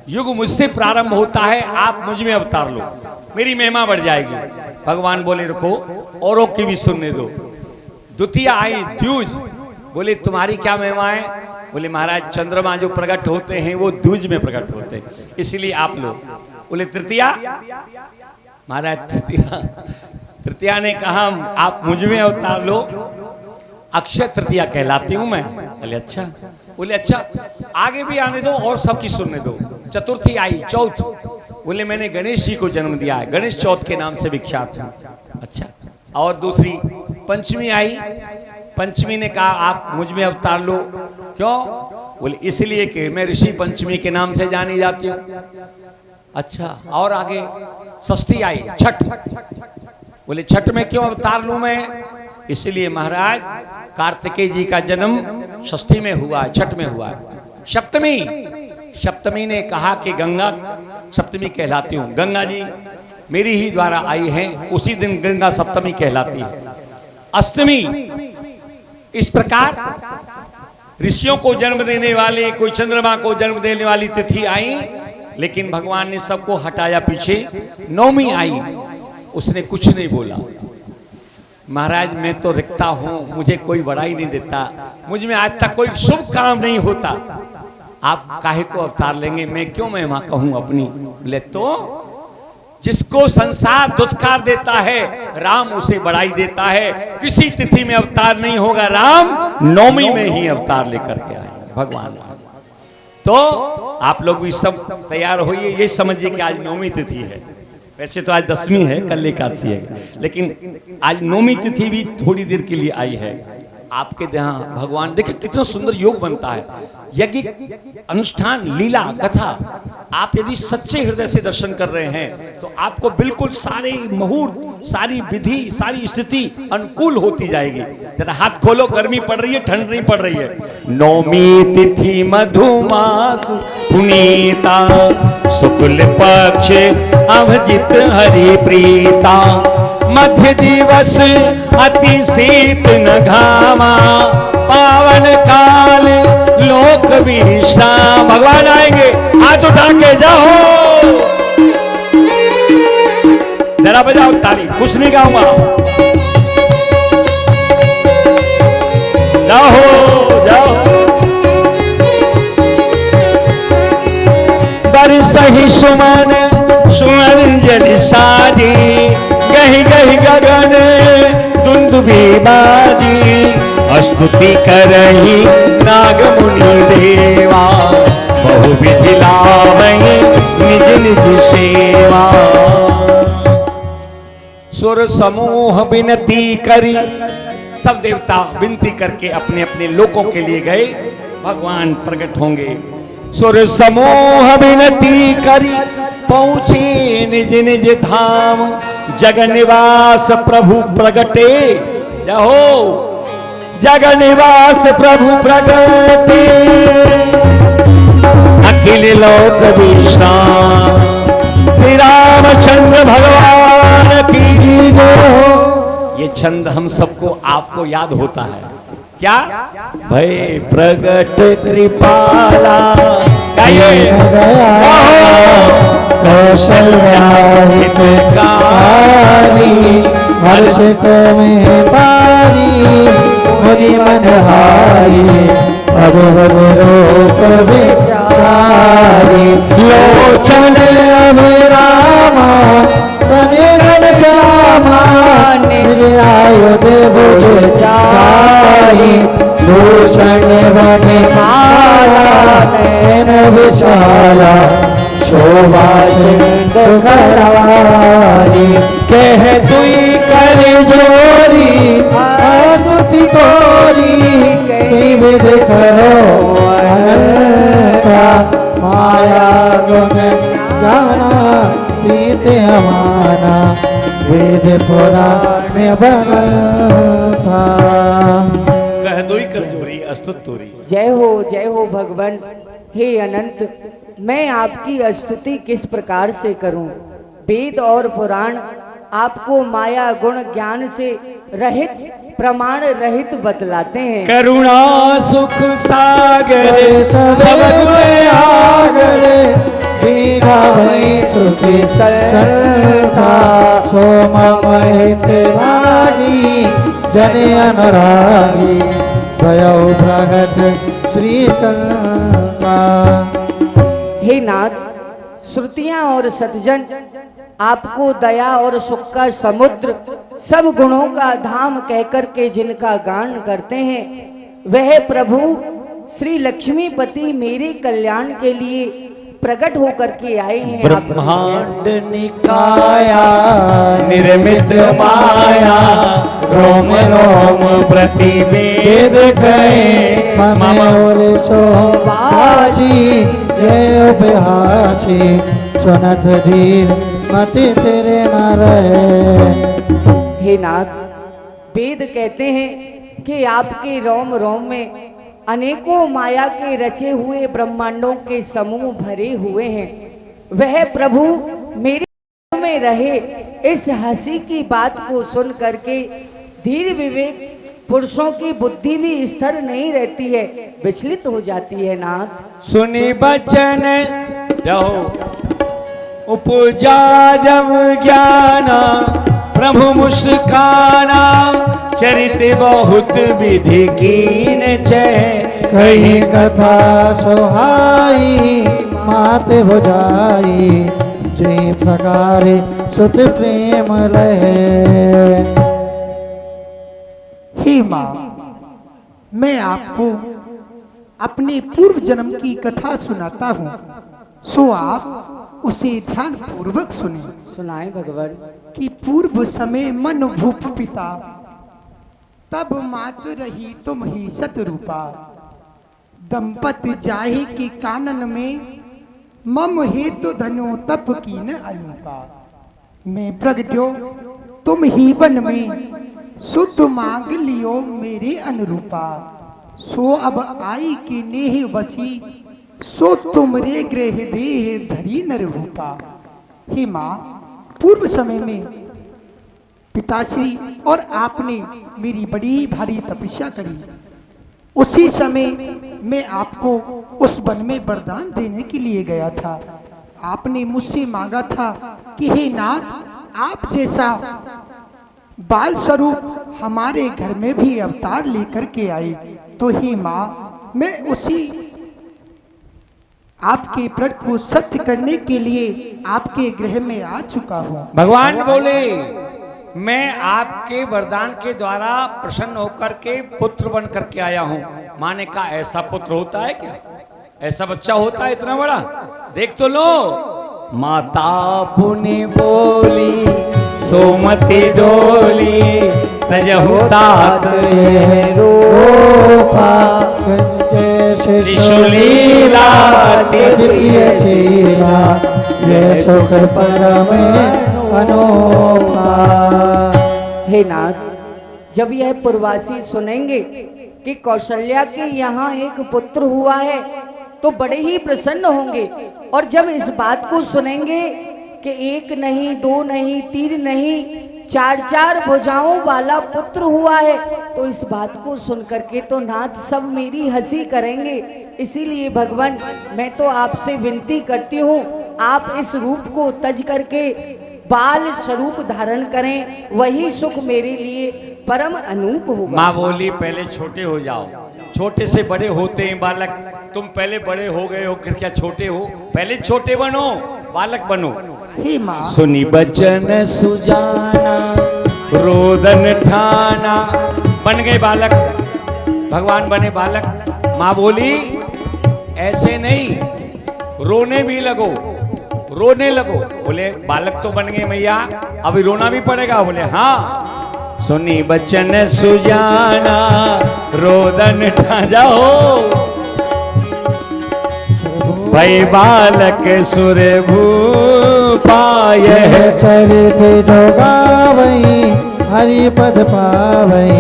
युग मुझसे प्रारंभ होता है, आप मुझ में अवतार लो, मेरी महिमा बढ़ जाएगी। भगवान बोले रुको, औरों की भी सुनने दो। द्वितीय आई द्यूज। बोले तुम्हारी क्या महिमा है? बोले महाराज, चंद्रमा जो प्रकट होते हैं वो द्यूज में प्रकट होते हैं, इसलिए आप लोग। बोले तृतीया? महाराज तृतीया ने कहा आप मुझ में अवतार लो, अक्षय तृतीया कहलाती हूं मैं। बोले अच्छा। बोले अच्छा, आगे भी आने दो और सबकी सुनने दो। चतुर्थी आई, चौथ। बोले मैंने गणेश जी को जन्म दिया है, गणेश चौथ के नाम से विख्यात है। अच्छा। और दूसरी पंचमी आई, पंचमी ने कहा आप मुझ में अवतार लो। क्यों? बोले इसलिए कि मैं ऋषि पंचमी के नाम से जानी जाती हूँ। अच्छा। और आगे षष्ठी आई, छठ। बोले छठ में क्यों अवतार लूं मैं? इसलिए महाराज, कार्तिकेय जी का जन्म षष्ठी में हुआ है, छठ में हुआ है। सप्तमी, सप्तमी ने कहा कि गंगा सप्तमी कहलाती हूँ, गंगा जी मेरी ही द्वारा आई हैं, उसी दिन गंगा सप्तमी कहलाती है। अष्टमी, इस प्रकार ऋषियों को जन्म देने वाले, कोई चंद्रमा को जन्म देने वाली तिथि आई, लेकिन भगवान ने सबको हटाया पीछे। नवमी आई, उसने कुछ नहीं बोला। महाराज मैं तो रिक्ता हूं, मुझे कोई बड़ाई नहीं देता, मुझ में आज तक कोई शुभ काम नहीं होता, आप काहे को अवतार लेंगे, मैं क्यों महिमा कहूं अपनी। बोले तो जिसको संसार दुत्कार देता है राम उसे बड़ाई देता है। किसी तिथि में अवतार नहीं होगा, राम नौमी में ही अवतार लेकर के आए भगवान। तो आप लोग भी सब तैयार होइए, ये समझिए कि आज नौमी तिथि है। वैसे तो आज 10वीं है, कल एकादशी है, लेकिन आज नौमी तिथि भी थोड़ी देर के लिए आई है। आपके यहाँ भगवान देखिए कितना सुंदर योग बनता है। यज्ञ अनुष्ठान लीला कथा आप यदि सच्चे हृदय से दर्शन कर रहे हैं तो आपको बिल्कुल सारे मुहूर्त, सारी विधि, सारी स्थिति अनुकूल होती जाएगी। जरा हाथ खोलो, गर्मी पड़ रही है, ठंड नहीं पड़ रही है। नौमी तिथि मधुमास पुनीता, शुक्ल पक्ष अभिजित हरि प्रीता, मध्य दिवस अति शीत न घामा, पावन काल लोक विश्राम। भगवान आएंगे, हाथ उठा के जाओ, जरा बजाओ ताली, कुछ नहीं गाऊंगा, जाओ जाओ। बरसहि सुमन सुमंजलि साजी, गहि गहि गगन दुंदुभि बाजी, स्तुति करहि नाग मुनि देवा, बहु विधि लावहि निज निज सेवा। सुर समूह विनती करी, सब देवता विनती करके अपने अपने लोकों के लिए गए, भगवान प्रकट होंगे। सुर समूह विनती करी, पहुंचे निज निज धाम, जगनिवास प्रभु प्रगटे, जहो जगनिवास प्रभु प्रगटे, अखिल लोक विश्राम, श्री रामचंद्र भगवान की जय। ये छंद हम सबको आपको याद होता है क्या? भय प्रगट कृपाला, गाइए, कौशल्या हितकारी, हर्ष को में पारी, मुनि मन हारी, भगवत रूप विचारी, लोचन अभिरामा, तने घन श्यामा, निर्यायुध भुज चारी, भूषण बन माला, नयन विशाला, शोभा सिंधु करारी, कह दुई कर जोरी, स्तुति कोरी, कई विध करो अनंता, माया गुण गाना प्रीत हमारा, वेद पुराण बनता। कह दुई कर जोरी अस्तुत तोरी। जय हो भगवान। हे अनंत, मैं आपकी स्तुति किस प्रकार से करूं? वेद और पुराण आपको माया गुण ज्ञान से रहित, प्रमाण रहित बतलाते हैं। करुणा सुख सागर सब गुण आगर, बीघा भई सुखी सरता, सोमा महित लागी, जन अनुरागी, भयो प्रगट श्री करुणा। हे नाथ, श्रुतियां और सतजन आपको दया और सुख का समुद्र, सब गुणों का धाम कहकर के जिनका गान करते हैं, वह प्रभु श्री लक्ष्मीपति मेरे कल्याण के लिए प्रकट होकर के आए हैं। ब्रह्मांड निकाया निर्मित माया, रोम रोम प्रतिवेद गए, मम और शोभाजी, जय उपहासी, सुनत धीर मति तेरे न रहे। हे नाथ, वेद कहते हैं कि आपके रोम रोम में अनेकों माया के रचे हुए ब्रह्मांडों के समूह भरे हुए हैं। वह प्रभु मेरे में रहे, इस हंसी की बात को सुन करके धीर विवेक पुरुषों की बुद्धि भी स्थिर नहीं रहती है, विचलित हो जाती है। नाथ सुनी बचन, जाओ उपजा जब ज्ञाना प्रभु मुस्काना, चरित बहुत विधि कीन चै। कही कथा सोहाई मात बुझाई, जय प्रकार सुत प्रेम लहे। हे माँ, मैं आपको अपने पूर्व जन्म की कथा सुनाता हूँ, सो आप उसे ध्यान पूर्वक सुने। सुनाए भगवान। कि पूर्व समय मन भूप पिता, तब मात रही तुम ही सतरूपा। दंपत जाहि के कानन में, मम हेतु धनो तप कीन अनुपा। मैं प्रगट्यो तुम ही वन में, शुद्ध मांग लियो मेरे अनुरूपा। सो अब आई की नेह बसी, सो तुमरे गृह देह धरी नर रूपा। हे माँ, पूर्व समय में पिताश्री और आपने मेरी बड़ी भारी तपस्या करी। उसी समय मैं आपको उस वन में वरदान देने के लिए गया था। आपने मुझसे मांगा था कि हे नाथ, आप जैसा बाल स्वरूप हमारे घर में भी अवतार लेकर के आए। तो हे माँ, मैं उसी आपके व्रत को सत्य करने के लिए आपके गृह में आ चुका हूँ। भगवान बोले, मैं आपके वरदान के द्वारा प्रसन्न होकर के पुत्र बन करके आया हूँ। माँ ने कहा, ऐसा पुत्र होता है क्या? ऐसा बच्चा होता है इतना बड़ा? देख तो लो। माता पुनि बोली सोमति डोली, तजहु तात रूपा त्रिशूलीला शीला, ये सुख परम अनोखा। हे नाथ, जब यह पूर्वासी सुनेंगे कि कौशल्या के यहाँ एक पुत्र हुआ है तो बड़े ही प्रसन्न होंगे। और जब इस बात को सुनेंगे कि एक नहीं, दो नहीं, तीन नहीं, चार चार भुजाओं वाला पुत्र हुआ है, तो इस बात को सुन करके तो नाथ सब मेरी हंसी करेंगे। इसीलिए भगवान, मैं तो आपसे विनती करती हूँ, आप इस रूप को तज करके बाल स्वरूप धारण करें, वही सुख मेरे लिए परम अनूप होगा। माँ बोली, पहले छोटे हो जाओ। छोटे से बड़े होते हैं बालक। तुम पहले बड़े हो गए हो, फिर क्या छोटे हो? पहले छोटे बनो, बालक बनो। हे माँ, सुनी बचन सुजाना, रोदन ठाना, बन गए बालक। भगवान बने बालक। माँ बोली, ऐसे नहीं, रोने भी लगो, रोने लगो। बोले, बालक तो बन गए मैया, अभी रोना भी पड़ेगा? बोले हाँ। सुनी बचन सुजाना, रोदन ठा जाओ, भई बालक सुर भूपाय। चरित जो गावई हरि पद पावई,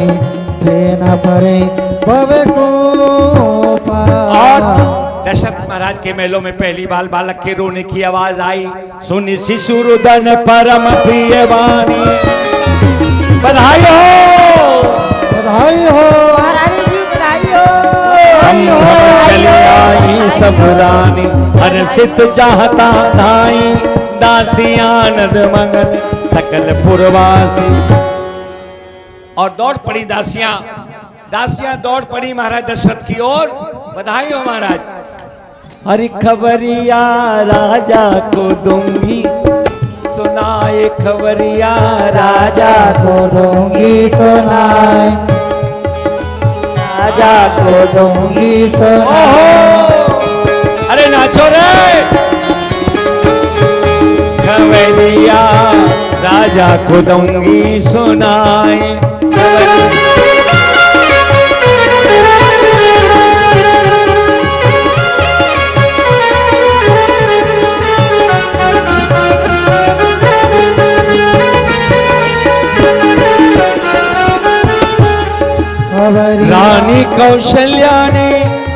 प्रेम परे भव को और दशरथ महाराज के मेलों में पहली बार बालक के रोने की आवाज आई। सुनी शिशु रुदन परम प्रिय वाणी, बधाई हो, बधाई हो, चली आई सब रानी, हर्षित चाहता धाई, दासी आनंद मंगल सकल पुरवासी। और दौड़ पड़ी दासियां, दासियां दौड़ पड़ी महाराज दशरथ की ओर। बधाई हो महाराज। हरि खबरिया राजा को दूंगी, सुनाए खबरिया राजा को दूंगी सुनाए, राजा को दूंगी सुनाए। अरे नाचो रे। खबरिया राजा को दूंगी सुनाए, रानी कौशल्या ने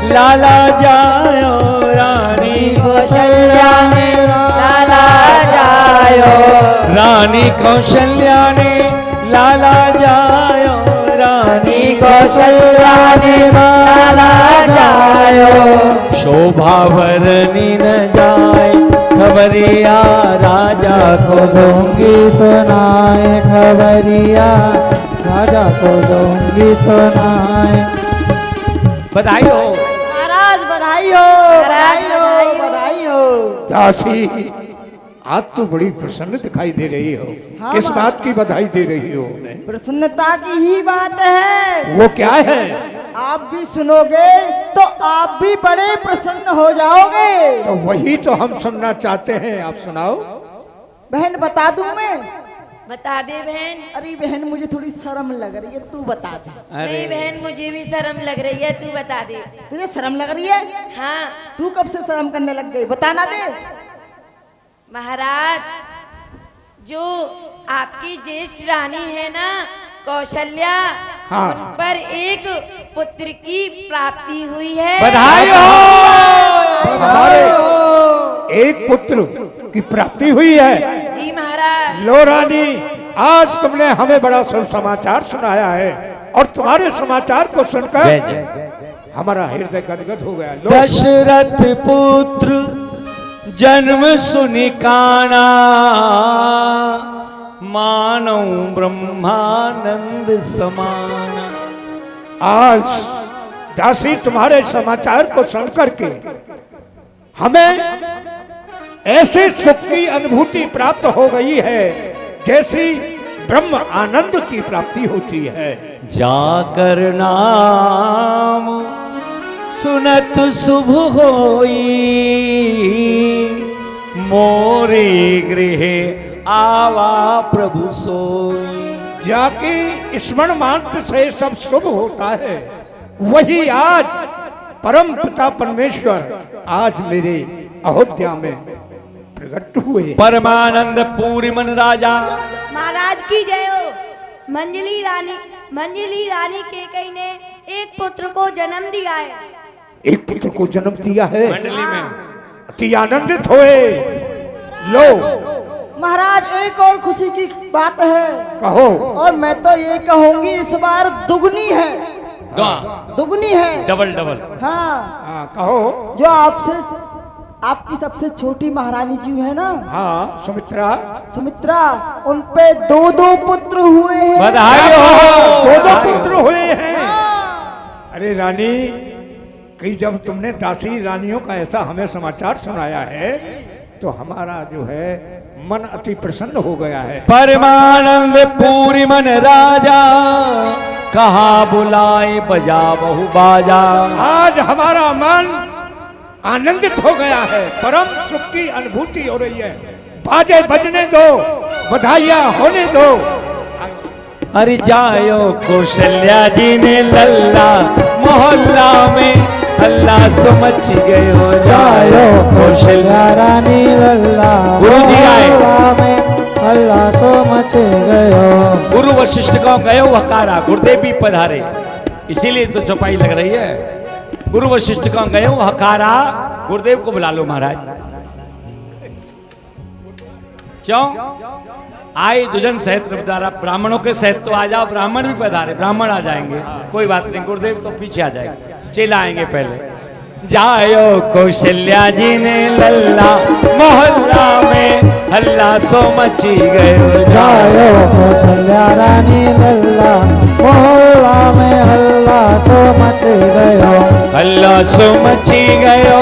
लाला जायो, रानी कौशल्या ने लाला जायो, रानी कौशल्या ने लाला जायो, रानी कौशल्या ने लाला जायो। शोभा वरनी न जाए, खबरिया राजा को दूंगी सुनाए खबरिया राजा को दूंगी सुनाए। बधाई हो महाराज बधाई हो, महाराज, बधाई हो। बधाई हो। दासी, आज तो बड़ी प्रसन्न दिखाई दे रही हो। हाँ, किस माँ। बात की बधाई दे रही हो उन्हें? प्रसन्नता की ही बात है। वो क्या है? आप भी सुनोगे तो आप भी बड़े प्रसन्न हो जाओगे। तो वही तो हम सुनना चाहते हैं, आप सुनाओ। बहन बता दूं मैं? बता दे बहन। अरे बहन मुझे थोड़ी शर्म लग रही है, तू बता दे। नहीं बहन, मुझे भी शर्म लग रही है, तू बता दे। तुझे शर्म लग रही है? हाँ तू कब से शर्म करने लग गई, बताना दे। महाराज, जो आपकी ज्येष्ठ रानी है ना कौशल्या, हाँ। उन पर एक पुत्र की प्राप्ति हुई है। बधाई हो। हमारे एक पुत्र की प्राप्ति हुई है। जी महाराज। लो रानी, आज तुमने हमें बड़ा समाचार सुनाया है और तुम्हारे समाचार को सुनकर हमारा हृदय गदगद हो गया। लो, दशरथ पुत्र जन्म सुनि काना, मानव ब्रह्मानंद समान। आज दासी तुम्हारे समाचार को सुनकर के हमें ऐसे सुख की अनुभूति प्राप्त हो गई है जैसी ब्रह्म आनंद की प्राप्ति होती है। जाकर नाम सुनत शुभ होई, मोरे गृह आवा प्रभु सोई। जाके स्मरण मात्र से सब शुभ होता है, वही आज परम पिता परमेश्वर आज मेरे अयोध्या में प्रकट हुए। परमानंद पूरी मन राजा। महाराज की जय हो। मंजली रानी कैकेयी ने एक पुत्र को जन्म दिया है। एक पुत्र को जन्म दिया है, मंडली में अति आनंदित होए। लो महाराज, एक और खुशी की बात है। कहो। और मैं तो ये कहूंगी इस बार दुगनी है, दुगनी है। Double double. हाँ, हाँ कहो। जो आपकी सबसे छोटी महारानी जी है ना, हाँ सुमित्रा, उन पे दो पुत्र हुए हैं। बधाई हो। दो पुत्र हुए हैं। अरे रानी, कि जब तुमने दासी रानियों का ऐसा हमें समाचार सुनाया है तो हमारा जो है मन अति प्रसन्न हो गया है। परमानंद पूरी मन राजा, कहा बुलाए बजा बहु बाजा। आज हमारा मन आनंदित हो गया है, परम सुख की अनुभूति हो रही है। बाजे बजने दो, बधाइयां होने दो। अरे जायो कौशल्या जी ने लल्ला, मोहल्ला में हल्ला सो मच गयो। जायो कौशल्या रानी लल्ला, गुरु जी आए। मोहल्ला में हल्ला सो मच गयो। गुरु वशिष्ठ को गयो हकारा, गुरुदेव भी पधारे, इसीलिए तो चौपाई लग रही है। गुरु वशिष्ठ को गयो हकारा, गुरुदेव को बुला लो महाराज। क्यों आए दुजन सहित द्वारा, ब्राह्मणों के सहित तो आ जाओ, ब्राह्मण भी पधारे, ब्राह्मण आ जाएंगे, कोई बात नहीं, गुरुदेव तो पीछे आ जाएंगे, चेला आएंगे पहले। जायो कौशल्या जी ने लल्ला, मोहल्ला में हल्ला सो मची गयो। जायो कौशल्या रानी लल्ला, मोहल्ला में हल्ला सो मच गयो। हल्ला सो मची गयो,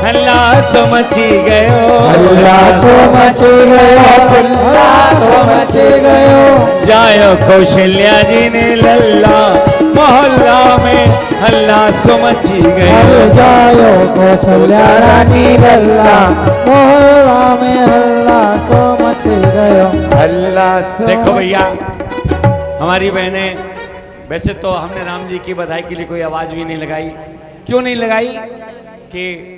हल्ला सो मची गयो, हल्ला सो मच गयो, हल्ला सो मच गयो। जायो कौशल्या जी ने लल्ला, मोहल्ला में हल्ला सो मची गयो। जायो कौशल्या रानी लल्ला, मोहल्ला में हल्ला सो मच गयो। हल्ला सो। देखो भैया, हमारी बहनें, वैसे तो हमने राम जी की बधाई के लिए कोई आवाज भी नहीं लगाई। क्यों नहीं लगाई? कि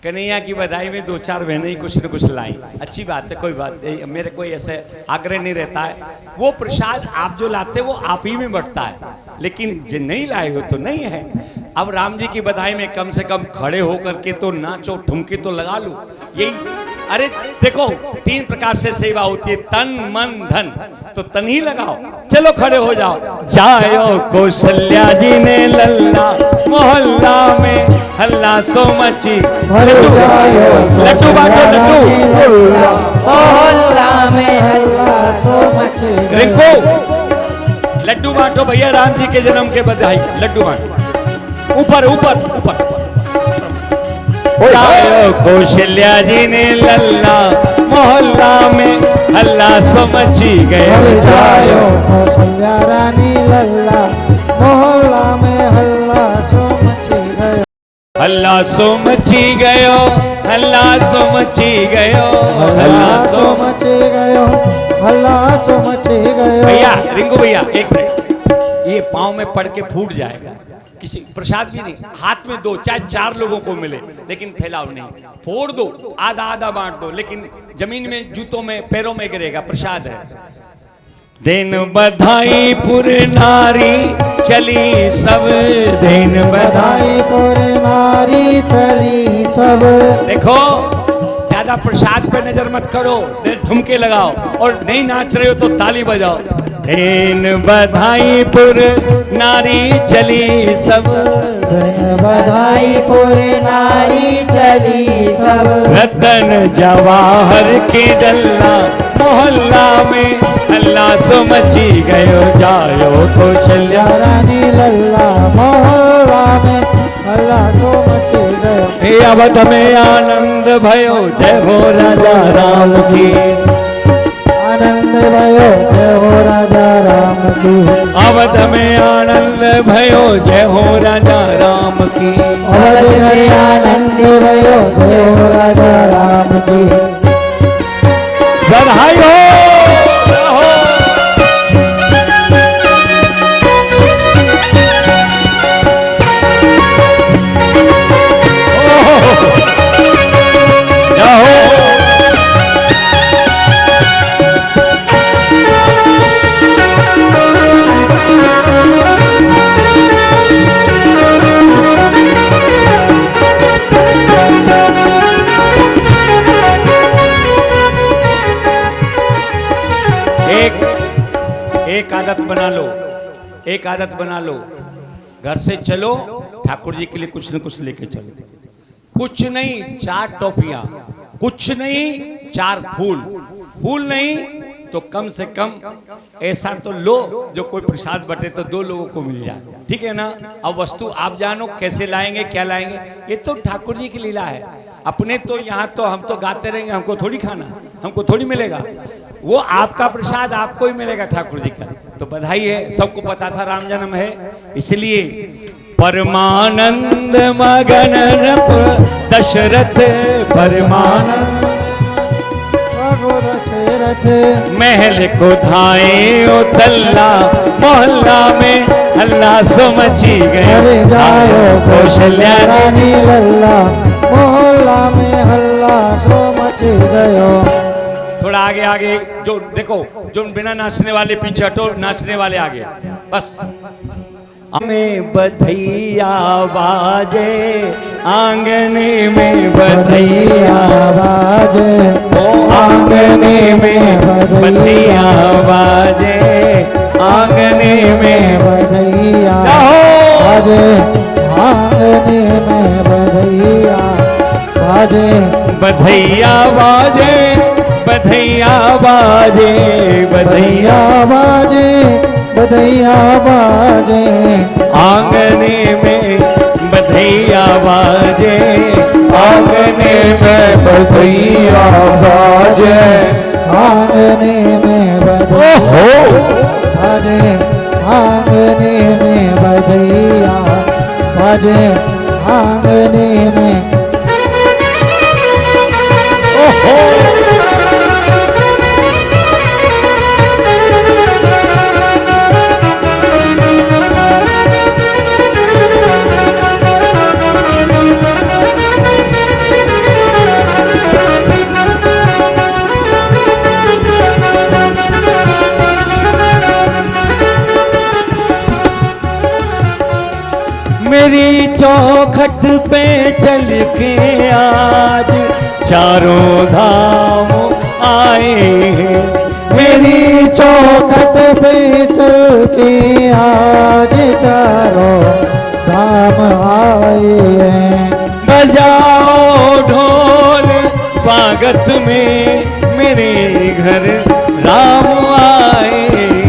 कन्हैया की बधाई में दो चार बहनें ही कुछ न कुछ लाई। अच्छी बात है, कोई बात नहीं, मेरे कोई ऐसे आग्रह नहीं रहता है। वो प्रसाद आप जो लाते वो आप ही में बढ़ता है, लेकिन जो नहीं लाए हो तो नहीं है। अब राम जी की बधाई में कम से कम खड़े होकर के तो नाचो, ठुमके तो लगा लो। यही अरे देखो 3 प्रकार से सेवा होती है, तन मन धन, तो तन ही लगाओ। चलो खड़े हो जाओ। जायो कौशल्या जी ने लल्ला मोहल्ला में हल्ला सो मची। लड्डू बांटो, लड्डू मोहल्ला में हल्ला सो मची। रिंकू लड्डू बांटो भैया, राम जी के जन्म के बधाई। लड्डू बांटो, ऊपर ऊपर ऊपर। जायो कौशल्या जी ने लल्ला मोहल्ला में हल्ला सो मची गयो। जायो कौशल्या रानी लल्ला मोहल्ला में हल्ला सो मची गयो। हल्ला सो मची गयो, हल्ला सो मची गयो, हल्ला सो मची गयो, हल्ला सो मची गयो। भैया रिंकू भैया एक मिनट, ये पाँव में पड़ के फूट जाएगा। किसी प्रसाद भी नहीं, हाथ में दो, चाहे 4 लोगों को मिले, लेकिन फैलाओ नहीं। फोड़ दो, आधा आधा बांट दो, लेकिन जमीन में, जूतों में, पैरों में गिरेगा। प्रसाद है। दिन बधाई पुर नारी चली सब, दिन बधाई पुर नारी चली सब। देखो ज्यादा प्रसाद पे नजर मत करो, ठुमके लगाओ, और नहीं नाच रहे हो तो ताली बजाओ। दिन बधाई पुर नारी चली सब, दिन बधाई पुर नारी चली सब। रतन जवाहर के डल्ला मोहल्ला में हल्ला सो मची गयो। जायो कौशल्या रानी लल्ला मोहल्ला में हल्ला सो मची गयो। अवध में आनंद भयो, जय हो राजा राम की। आनंद भयो, जय हो राजा राम की। अवध में आनंद भयो, जय हो राजा राम की। अवध में आनंद भयो, जय हो राजा राम की। बधाई हो। एक आदत बना लो, एक आदत बना लो। घर से चलो, ठाकुर जी के लिए कुछ न कुछ लेके चलो। कुछ नहीं 4 टॉफियां, कुछ नहीं 4 फूल, फूल नहीं तो कम से कम ऐसा तो लो जो कोई प्रसाद बटे तो 2 लोगों को मिल जाए, ठीक है ना। अब वस्तु आप जानो कैसे लाएंगे, क्या लाएंगे, ये तो ठाकुर जी की लीला है। अपने तो यहाँ तो हम तो गाते रहेंगे, हमको थोड़ी खाना, हमको थोड़ी मिलेगा। वो आपका प्रसाद आपको ही मिलेगा ठाकुर जी का। तो बधाई है, सबको पता था राम जन्म है, इसलिए परमानंद मगन नृप दशरथ, परमानंद दशरथ। महल को धाए ओ तल्ला मोहल्ला में हल्ला सो मची गए। जायो कौशल्या रानी लल्ला मोहल्ला में हल्ला सो मची गयो। थोड़ा आगे आगे, जो देखो जो बिना नाचने वाले पीछे हटो, नाचने वाले आगे बस। हमें बधैया बाजे आंगने में, बधैया बाजे आंगने में, बधैया बाजे आंगने में, बधैया बाजे आंगने में, बधैया बाजे बधैया बाजे, बधैया बाजे, बधैया बाजे, बधैया बाजे आंगने में, बधैया बाजे आंगने में, बधैया बाजे आंगने में, बधैया बाजे आंगने में, बधैया बाजे आंगने में। मेरी चौख चौखट पे चल के आज चारों धाम आए हैं। मेरी चौखट पे चल के आज चारों धाम आए हैं। बजाओ ढोल स्वागत में मेरे घर राम आए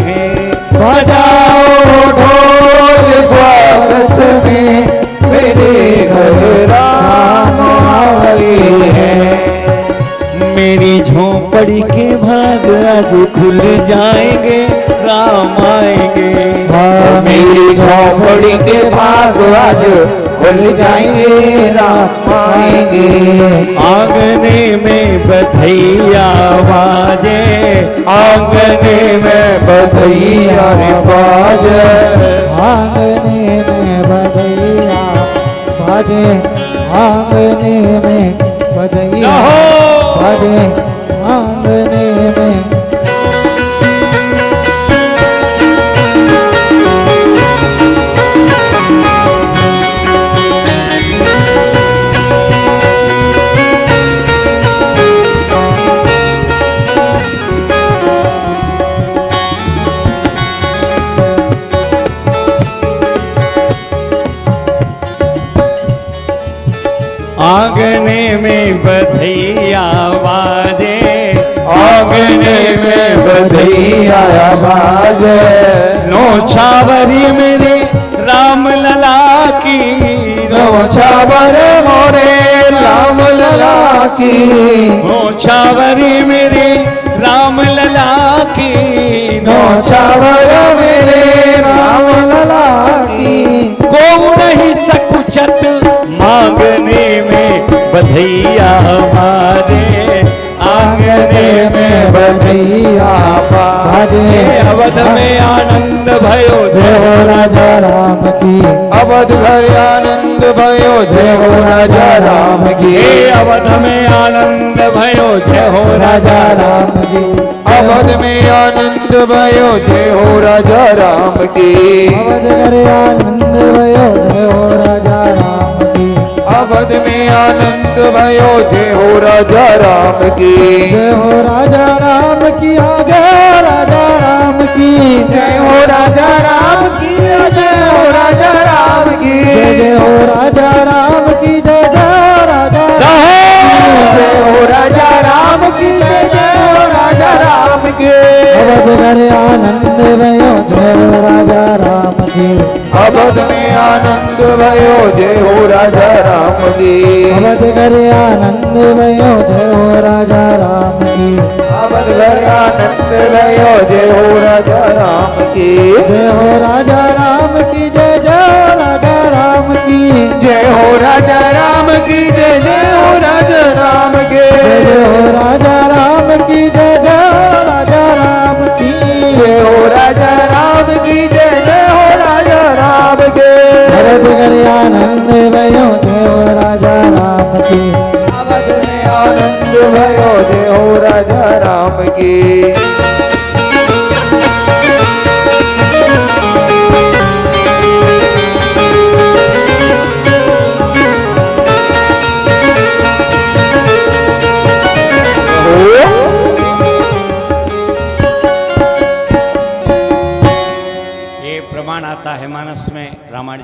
हैं। बजाओ ढोल स्वागत में मेरे घर राम आए हैं। मेरी झोंपड़ी के भाग आज खुल जाएंगे राम आएंगे। मेरी झोंपड़ी के भाग आज खुल जाएंगे राम आएंगे। आंगने में बधैया बाजे, आंगने में बधैया बाजे, आंगने में बधैया बाजे, आंगने में बधैया बाजे, आंगने में। आंगने में बधैया बाजे, आंगने में बधैया बाजे, नौछावरी मेरे राम लला की, नौछावर मोरे राम लला की, नौछावरी मेरे राम लला की, नौछावर मेरे राम लला की। को नहीं सकुचत मांगने में बधैया बाजे, आंगने में बधैया बाजे। अवध में आनंद भयो जय हो राजा राम की, अवध में आनंद भयो जय हो राजा राम की, अवध में आनंद भयो जय हो राजा राम की, अवध में आनंद भयो जय हो राजा राम की, अवध में आनंद भयो जय हो राजा राम की, अवध में आनंद भयो जय हो राजा राम की, जय हो राजा राम की, आगे राजा राम की, जय हो राजा राम की, जय हो राजा राम की, जय हो राजा राम की, जय जय राजा जय हो राजा राम की, जय हो राजा राम की। अवध में आनंद भयो जय हो राजा राम की, अवध में आनंद भयो जय हो राजा राम की, अवध में आनंद भयो जय हो राजा राम की, अवध में आनंद भयो जय हो राजा राम की, जय हो राजा राम की, जय जय राजा राम की, जय हो राजा राम की, जय हो राजा राम की, जय हो राजा राम की, जय राजा राम की, जय हो राजा राम की, जय हो राजा राम के। भरत कर आनंद भयो जय हो राजा राम की, अवध में आनंद भयो जय हो राजा राम की। ये प्रमाण आता है मानस में रामायण